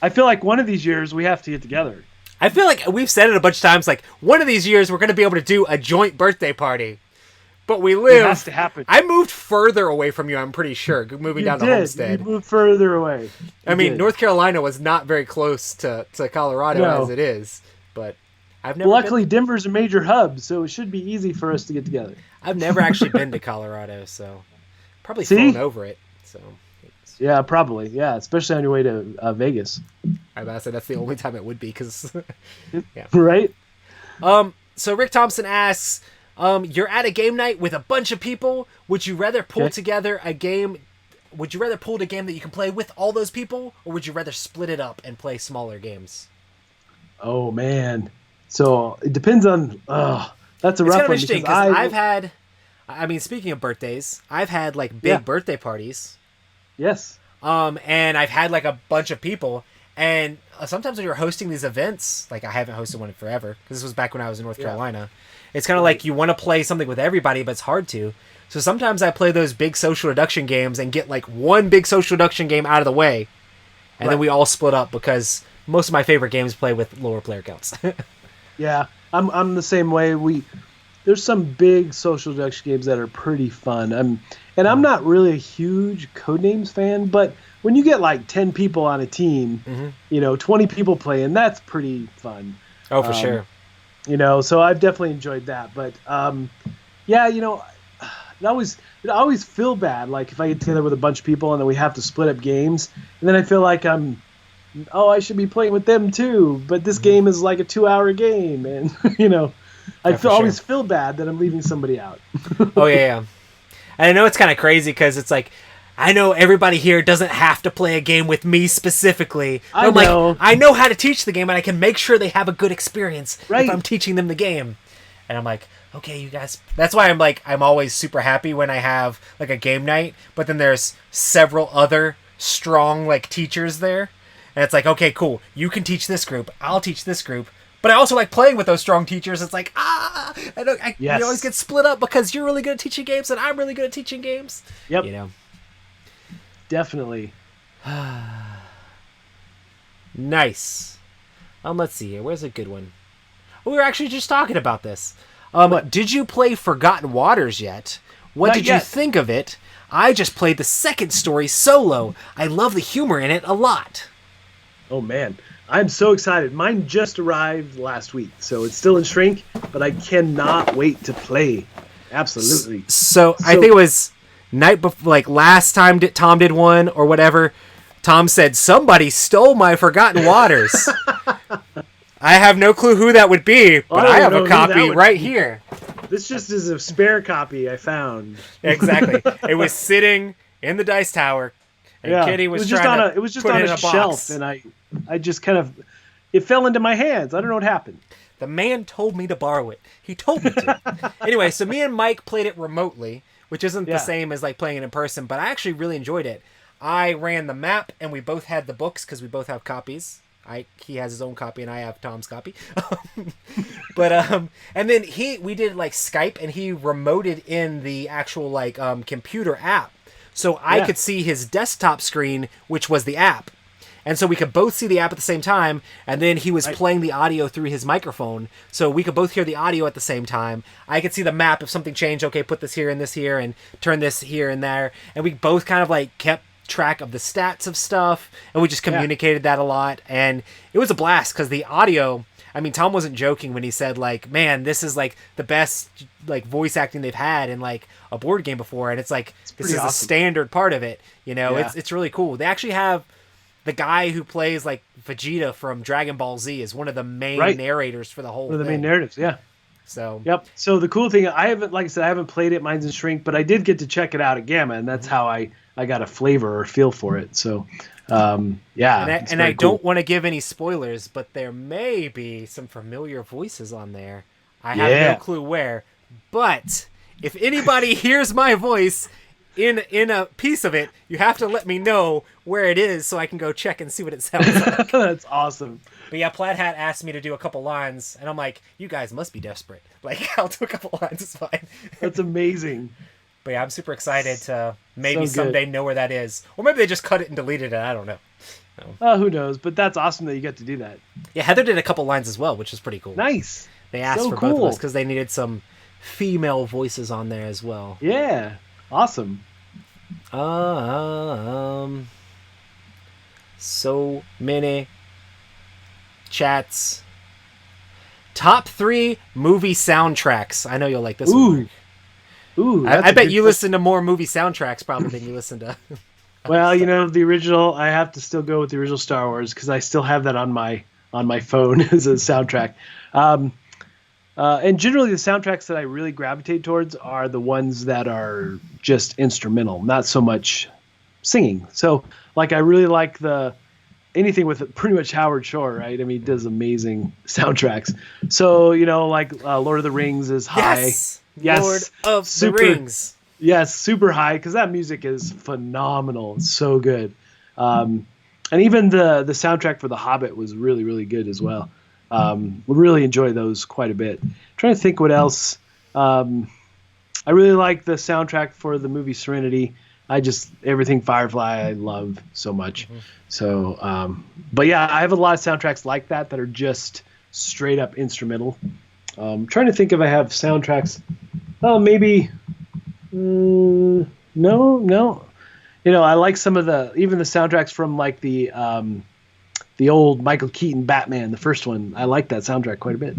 I feel like one of these years we have to get together. I feel like we've said it a bunch of times. Like one of these years, we're going to be able to do a joint birthday party. But we live. It has to happen. I moved further away from you. I'm pretty sure moving down to Homestead. You moved further away. I mean, North Carolina was not very close to Colorado as it is, but I've never. Luckily, Denver's a major hub, so it should be easy for us to get together. I've never actually been to Colorado, so probably flown over it. So yeah, probably. Yeah, especially on your way to Vegas. I about to say that's the only time it would be because. Yeah. Right. So Rick Thompson asks, you're at a game night with a bunch of people. Would you rather pull together a game? Would you rather pull a game that you can play with all those people, or would you rather split it up and play smaller games? Oh man. So it depends on. That's a rough one. It's kind of interesting because I've had. I mean, speaking of birthdays, I've had like big birthday parties. Yes. And I've had like a bunch of people, and sometimes when you're hosting these events, like I haven't hosted one in forever because this was back when I was in North Carolina. It's kind of like you want to play something with everybody, but it's hard to. So sometimes I play those big social deduction games and get like one big social deduction game out of the way, and then we all split up because most of my favorite games play with lower player counts. Yeah, I'm the same way. There's some big social deduction games that are pretty fun. I'm not really a huge Codenames fan, but when you get like 10 people on a team, 20 people playing, that's pretty fun. Oh, for sure. So I've definitely enjoyed that. But I always feel bad, like if I get together with a bunch of people and then we have to split up games, and then I feel like I should be playing with them too, but this game is like a 2-hour game, and always feel bad that I'm leaving somebody out. Oh yeah. And I know it's kind of crazy because it's like, I know everybody here doesn't have to play a game with me specifically. I know. I know how to teach the game, and I can make sure they have a good experience if Right. I'm teaching them the game. And I'm like, okay, you guys. That's why I'm always super happy when I have like a game night, but then there's several other strong like teachers there. And it's like, okay, cool. You can teach this group. I'll teach this group. But I also like playing with those strong teachers. It's like, you always get split up because you're really good at teaching games and I'm really good at teaching games. Yep. You know. Definitely. Nice. Let's see here. Where's a good one? We were actually just talking about this. Did you play Forgotten Waters yet? What did you think of it? I just played the second story solo. I love the humor in it a lot. Oh, man. I'm so excited. Mine just arrived last week, so it's still in shrink, but I cannot wait to play. Absolutely. So I think it was night before, like last time Tom did one or whatever. Tom said, somebody stole my Forgotten Waters. I have no clue who that would be, but I have a copy right here. This just is a spare copy I found. Exactly. It was sitting in the dice tower, and Kitty was trying to it was just on a shelf, and I just kind of, it fell into my hands. I don't know what happened. The man told me to borrow it. He told me to. Anyway, so me and Mike played it remotely, which isn't the same as like playing it in person, but I actually really enjoyed it. I ran the map, and we both had the books because we both have copies. He has his own copy, and I have Tom's copy. But and then we did like Skype, and he remoted in the actual like computer app, so I could see his desktop screen, which was the app, and so we could both see the app at the same time. And then he was playing the audio through his microphone, so we could both hear the audio at the same time. I could see the map if something changed. Okay, put this here and this here, and turn this here and there, and we both kind of like kept track of the stats of stuff, and we just communicated that a lot, and it was a blast because the audio, I mean, Tom wasn't joking when he said like, man, this is like the best like voice acting they've had in like a board game before, and it's like this is a standard part of it, you know. It's really cool. They actually have the guy who plays like Vegeta from Dragon Ball Z is one of the main narrators for the whole one of the main narratives. So so the cool thing, I haven't played it, mine's in shrink, but I did get to check it out at Gamma, and that's how I got a flavor or feel for it. So, and I don't want to give any spoilers, but there may be some familiar voices on there. I have no clue where, but if anybody hears my voice in a piece of it, you have to let me know where it is so I can go check and see what it sounds like. That's awesome. But yeah, Plaid Hat asked me to do a couple lines, and I'm like, you guys must be desperate. Like, I'll do a couple lines, it's fine. That's amazing. But yeah, I'm super excited to maybe someday know where that is. Or maybe they just cut it and deleted it. I don't know. Who knows? But that's awesome that you get to do that. Yeah, Heather did a couple lines as well, which is pretty cool. Nice. They asked for both of us because they needed some female voices on there as well. Yeah. Awesome. So many chats. Top 3 movie soundtracks. I know you'll like this one. Ooh, I bet you listen to more movie soundtracks probably than you listen to. Well, you know, the original, I have to still go with the original Star Wars because I still have that on my phone as a soundtrack. And generally the soundtracks that I really gravitate towards are the ones that are just instrumental, not so much singing. So like I really like anything with pretty much Howard Shore, right? I mean, he does amazing soundtracks. So, you know, like Lord of the Rings is high. Yes, Lord of the Rings. Yes, super high because that music is phenomenal. It's so good. And even the soundtrack for The Hobbit was really, really good as well. We really enjoy those quite a bit. Trying to think what else. I really like the soundtrack for the movie Serenity. Everything Firefly I love so much. Mm-hmm. So, but yeah, I have a lot of soundtracks like that are just straight up instrumental. Trying to think if I have soundtracks. Oh, maybe. No. You know, I like some of even the soundtracks from like the old Michael Keaton Batman, the first one. I like that soundtrack quite a bit.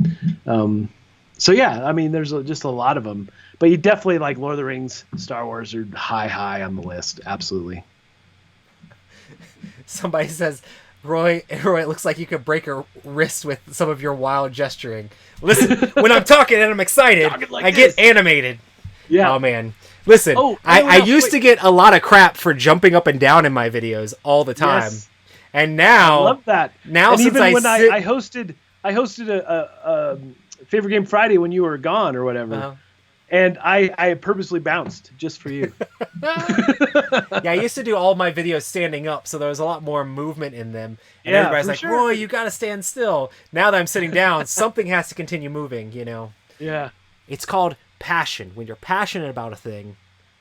So yeah, I mean, there's just a lot of them. But you definitely like Lord of the Rings, Star Wars are high on the list. Absolutely. Somebody says, Roy, it looks like you could break a wrist with some of your wild gesturing. Listen, when I'm talking and I'm excited, I get animated. Yeah. Oh, man. Listen, I used to get a lot of crap for jumping up and down in my videos all the time. Yes. And now... I love that. Now, and since even when I hosted a Favorite Game Friday when you were gone or whatever. Uh-huh. And I purposely bounced just for you. Yeah, I used to do all my videos standing up, so there was a lot more movement in them. And everybody's like, sure. Roy, you got to stand still. Now that I'm sitting down, something has to continue moving, you know? Yeah. It's called passion. When you're passionate about a thing,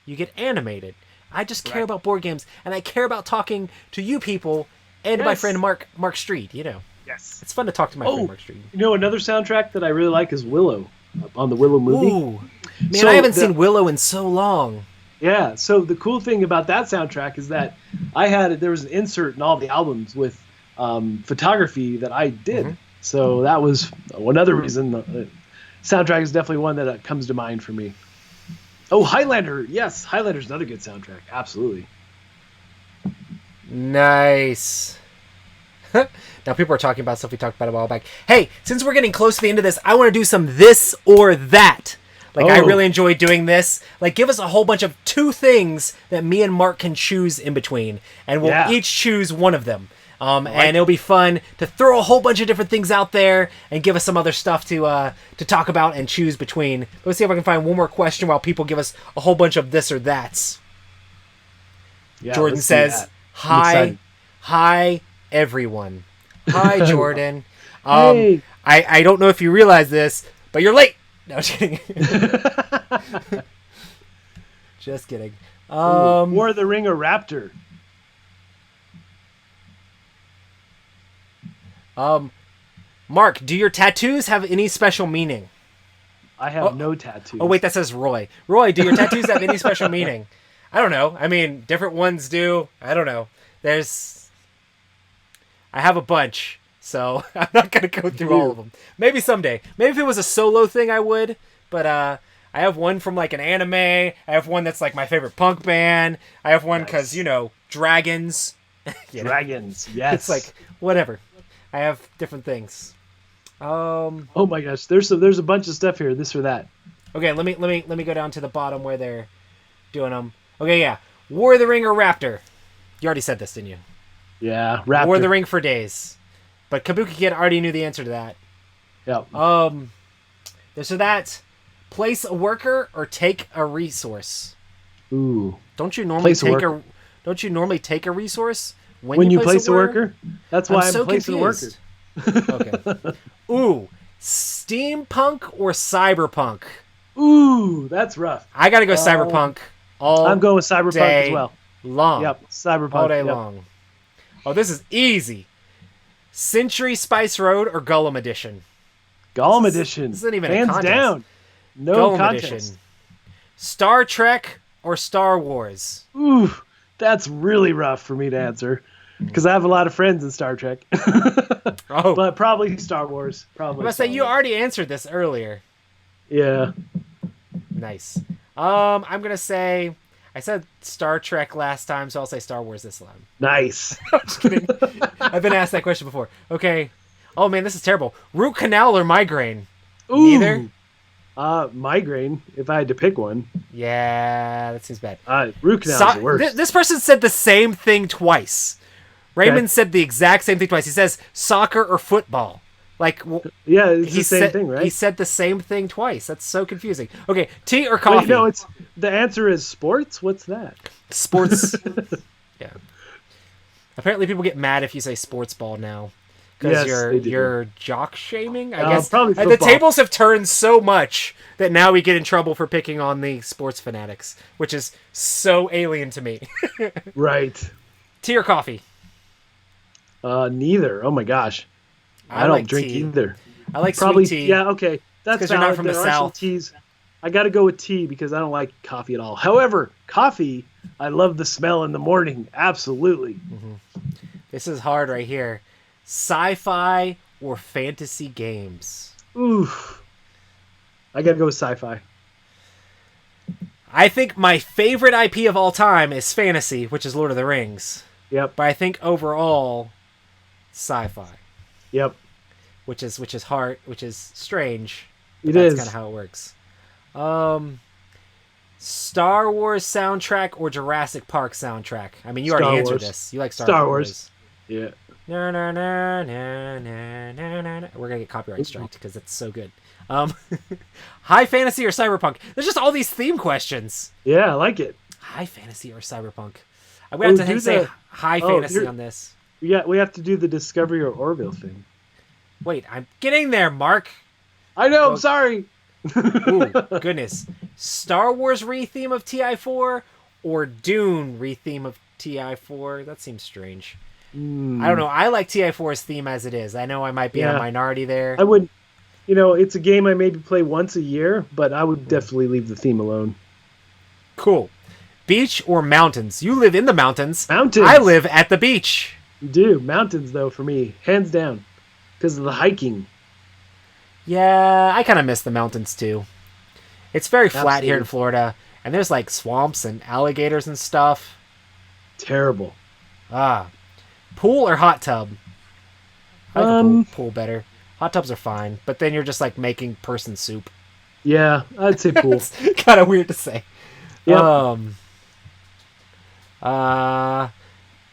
you get animated. I just care about board games, and I care about talking to you people and my friend Mark Streed, you know? Yes. It's fun to talk to my friend Mark Streed. You know, another soundtrack that I really like is Willow, on the Willow movie. Ooh. Man, I haven't seen Willow in so long. Yeah, so the cool thing about that soundtrack is that there was an insert in all the albums with photography that I did. Mm-hmm. So that was another reason. The soundtrack is definitely one that comes to mind for me. Oh, Highlander. Yes, Highlander's another good soundtrack. Absolutely. Nice. Now people are talking about stuff we talked about a while back. Hey, since we're getting close to the end of this, I want to do some this or that. I really enjoy doing this. Like, give us a whole bunch of 2 things that me and Mark can choose in between, and we'll each choose one of them. And it'll be fun to throw a whole bunch of different things out there and give us some other stuff to talk about and choose between. Let's see if I can find one more question while people give us a whole bunch of this or that's. Yeah, Jordan says, hi, everyone. Hi, Jordan. Hey. I don't know if you realize this, but you're late. No, just kidding. Just kidding. War of the Ring or Raptor? Mark, do your tattoos have any special meaning? I have no tattoos. Oh, wait, that says Roy. Roy, do your tattoos have any special meaning? I don't know. I mean, different ones do. I don't know. I have a bunch. So I'm not going to go through all of them. Maybe someday. Maybe if it was a solo thing, I would. But I have one from like an anime. I have one that's like my favorite punk band. I have one because, you know, dragons. Dragons, yes. It's like, whatever. I have different things. Oh my gosh, there's a bunch of stuff here. This or that. Okay, let me go down to the bottom where they're doing them. Okay, yeah. War of the Ring or Raptor? You already said this, didn't you? Yeah, Raptor. War of the Ring for days. But Kabuki Kid already knew the answer to that. Yep. So that's place a worker or take a resource. Ooh. Don't you normally take a resource when you place a worker? That's why I'm placing a worker. Okay. Ooh, steampunk or cyberpunk? Ooh, that's rough. I gotta go cyberpunk. I'm going with cyberpunk as well. Long. Yep, cyberpunk all day long. Oh, this is easy. Century Spice Road or Gollum Edition? Gollum Edition. This isn't even hands a contest. Down. No Gollum contest. Edition. Star Trek or Star Wars? Ooh, that's really rough for me to answer because I have a lot of friends in Star Trek. But probably Star Wars. Probably. I must say you already answered this earlier. Yeah. Nice. I'm gonna say I said Star Trek last time, so I'll say Star Wars this time. Nice. I'm just kidding. I've been asked that question before. Okay. Oh man, this is terrible. Root canal or migraine? Ooh. Neither. Migraine. If I had to pick one. Yeah, that seems bad. Root canal is the worst. This person said the same thing twice. Raymond said the exact same thing twice. He says soccer or football. Like, yeah, it's the same thing, right? He said the same thing twice. That's so confusing. Okay, tea or coffee? Wait, no, it's the answer is sports. What's that? Sports. Yeah. Apparently, people get mad if you say sports ball now because you're jock shaming. I guess probably the tables have turned so much that now we get in trouble for picking on the sports fanatics, which is so alien to me. Right. Tea or coffee? Neither. Oh my gosh. I don't drink either. I like probably sweet tea. Yeah, okay. That's because you're not from the South. Teas. I got to go with tea because I don't like coffee at all. However, coffee, I love the smell in the morning. Absolutely. Mm-hmm. This is hard right here. Sci-fi or fantasy games? Ooh. I got to go with sci-fi. I think my favorite IP of all time is fantasy, which is Lord of the Rings. Yep. But I think overall, sci-fi. Yep. Which is hard, which is strange. That's kind of how it works. Star Wars soundtrack or Jurassic Park soundtrack? I mean, you already answered this. You like Star Wars. Yeah. No. We're gonna get copyright striked because it's so good. Um, high fantasy or cyberpunk? There's just all these theme questions. Yeah, I like it. High fantasy or cyberpunk? I'm going to have to say high fantasy on this. Yeah, we have to do the Discovery or Orville thing. Wait, I'm getting there, Mark. I know, I'm sorry. Ooh, goodness. Star Wars re-theme of TI4 or Dune re-theme of TI4? That seems strange. I don't know. I like TI4's theme as it is. I know I might be in a minority there. I would, it's a game I maybe play once a year, but I would definitely leave the theme alone. Cool. Beach or mountains? You live in the mountains. Mountains. I live at the beach. You do. Mountains, though, for me. Hands down. Because of the hiking. Yeah, I kind of miss the mountains, too. It's very flat here in Florida, and there's, like, swamps and alligators and stuff. Terrible. Pool or hot tub? I like the pool better. Hot tubs are fine, but then you're just, like, making person soup. Yeah, I'd say pool. It's kind of weird to say. Yep.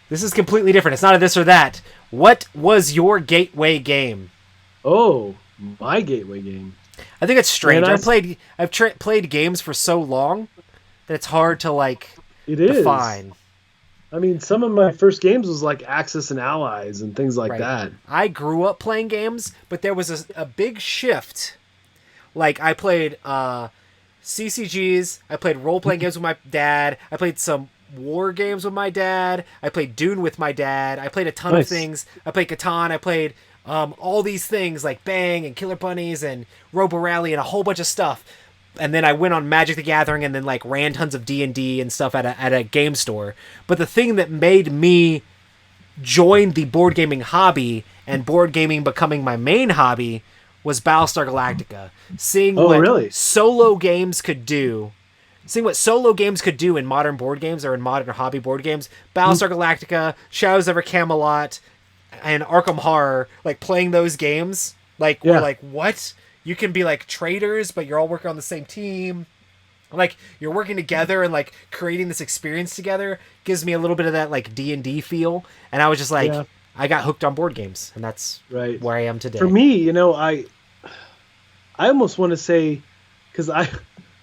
This is completely different. It's not a this or that. What was your gateway game? Oh, my gateway game. I think it's strange. I've played games for so long that it's hard to define. I mean, some of my first games was like Axis and Allies and things like that. I grew up playing games, but there was a big shift. Like I played CCGs. I played role-playing games with my dad. I played some war games with my dad. I played Dune with my dad. I played a ton of things. I played Catan. I played all these things like Bang and Killer Bunnies and Robo Rally and a whole bunch of stuff. And then I went on Magic the Gathering and then like ran tons of D&D and stuff at a game store. But the thing that made me join the board gaming hobby and board gaming becoming my main hobby was Battlestar Galactica. Seeing what solo games could do. Seeing what solo games could do in modern board games or in modern hobby board games. Battlestar Galactica, Shadows over Camelot, and Arkham Horror, like playing those games, we're like, what? You can be like traders, but you're all working on the same team. Like you're working together and like creating this experience together gives me a little bit of that like D&D feel. And I was just like, I got hooked on board games, and that's where I am today. For me, I almost want to say, because I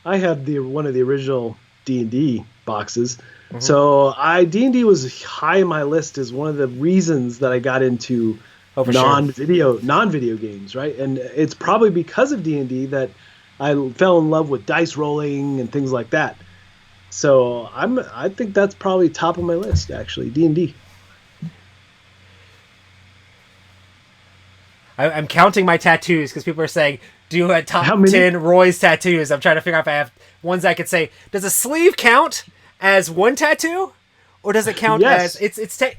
had one of the original D&D boxes, so D&D was high on my list as one of the reasons that I got into non-video games, right? And it's probably because of D&D that I fell in love with dice rolling and things like that. So I think that's probably top of my list, actually, D&D. I'm counting my tattoos because people are saying, do a top 10 Roy's tattoos. I'm trying to figure out if I have ones I could say. Does a sleeve count as one tattoo? Or does it count as...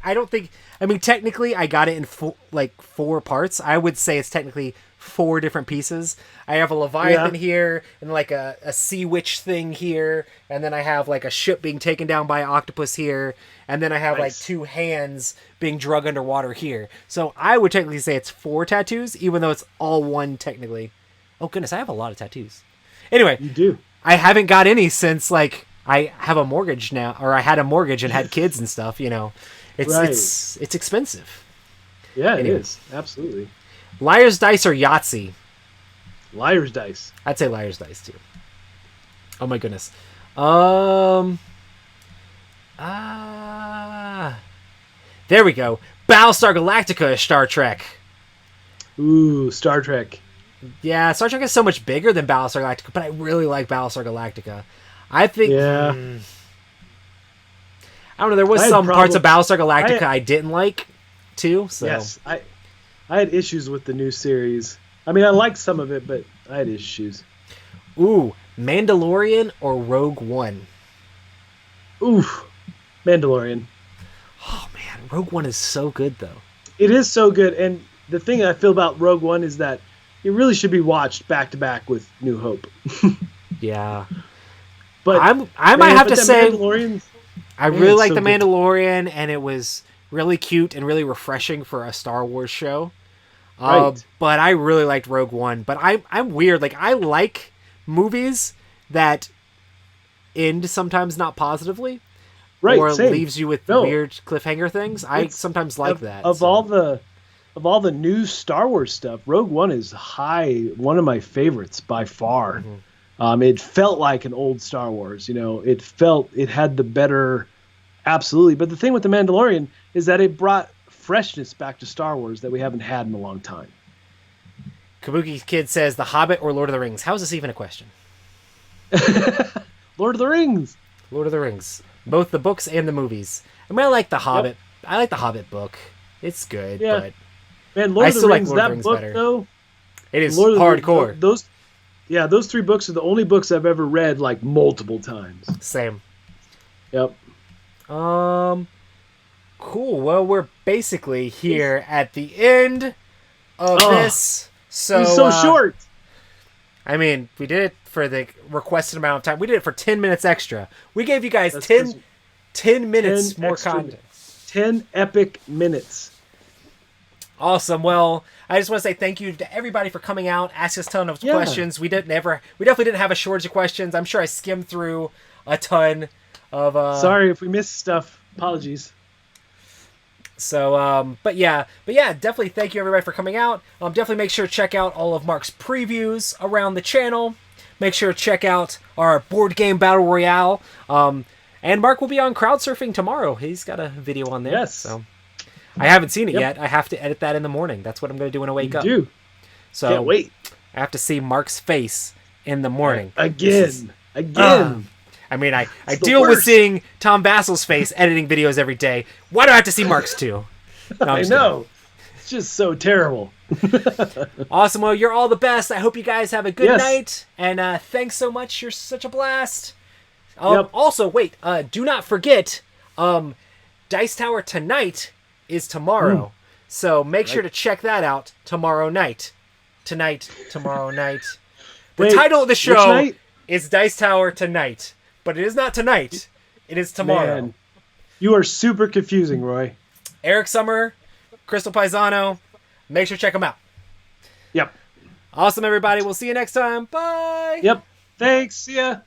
I don't think... I mean, technically, I got it in 4 parts. I would say it's technically 4 different pieces. I have a Leviathan here, and like a sea witch thing here, and then I have like a ship being taken down by an octopus here, and then I have like 2 hands being drug underwater here. So I would technically say it's 4 tattoos, even though it's all one technically. Oh goodness, I have a lot of tattoos. Anyway, you do. I haven't got any since like I have a mortgage now, or I had a mortgage and had kids and stuff. It's expensive. Yeah, it is absolutely. Liar's Dice or Yahtzee? Liar's Dice. I'd say Liar's Dice too. Oh my goodness. There we go. Battlestar Galactica is Star Trek. Ooh, Star Trek. Yeah, Star Trek is so much bigger than Battlestar Galactica, but I really like Battlestar Galactica. I think... I don't know, there was some parts of Battlestar Galactica I didn't like, too. So. Yes, I had issues with the new series. I mean, I liked some of it, but I had issues. Ooh, Mandalorian or Rogue One? Ooh, Mandalorian. Oh, man, Rogue One is so good, though. It is so good, and the thing I feel about Rogue One is that it really should be watched back-to-back with New Hope. Yeah. But I might have to say... I really like so The Mandalorian, and it was really cute and really refreshing for a Star Wars show. But I really liked Rogue One. But I'm weird. Like, I like movies that end sometimes not positively. Right, or same. leaves you with weird cliffhanger things. I sometimes like that. Of all the of all the new Star Wars stuff, Rogue One is one of my favorites by far. It felt like an old Star Wars, it had the better, absolutely. But the thing with The Mandalorian is that it brought freshness back to Star Wars that we haven't had in a long time. Kabuki Kid says The Hobbit or Lord of the Rings. How is this even a question? Lord of the Rings. Lord of the Rings. Both the books and the movies. I mean, I like The Hobbit. Yep. I like the Hobbit book. It's good, but man, Lord of the Rings, that book better. Though, it is hardcore. Those 3 books are the only books I've ever read like multiple times. Same. Yep. Cool. Well, we're basically here at the end of this. So it was so short. I mean, we did it for the requested amount of time. We did it for 10 minutes extra. We gave you guys 10 minutes more content. 10 epic minutes. Awesome. Well, I just want to say thank you to everybody for coming out, asking us a ton of questions. We definitely didn't have a shortage of questions. I'm sure I skimmed through a ton of sorry if we missed stuff. Apologies. So, but yeah, definitely thank you everybody for coming out. Definitely make sure to check out all of Mark's previews around the channel. Make sure to check out our board game battle royale. And Mark will be on Crowdsurfing tomorrow. He's got a video on there. Yes. So I haven't seen it yet. I have to edit that in the morning. That's what I'm going to do when I wake up. You do. So can't wait. I have to see Mark's face in the morning. Again. I mean, I deal with seeing Tom Bassel's face editing videos every day. Why do I have to see Mark's too? No, I know. It's just so terrible. Awesome. Well, you're all the best. I hope you guys have a good night. And thanks so much. You're such a blast. Also, wait. Do not forget, Dice Tower Tonight is tomorrow. So make sure to check that out tomorrow night. Tomorrow night. The title of the show is Dice Tower Tonight. But it is not tonight. It is tomorrow. Man, you are super confusing, Roy. Eric Summer, Crystal Paisano. Make sure to check them out. Yep. Awesome, everybody. We'll see you next time. Bye. Yep. Thanks. See ya.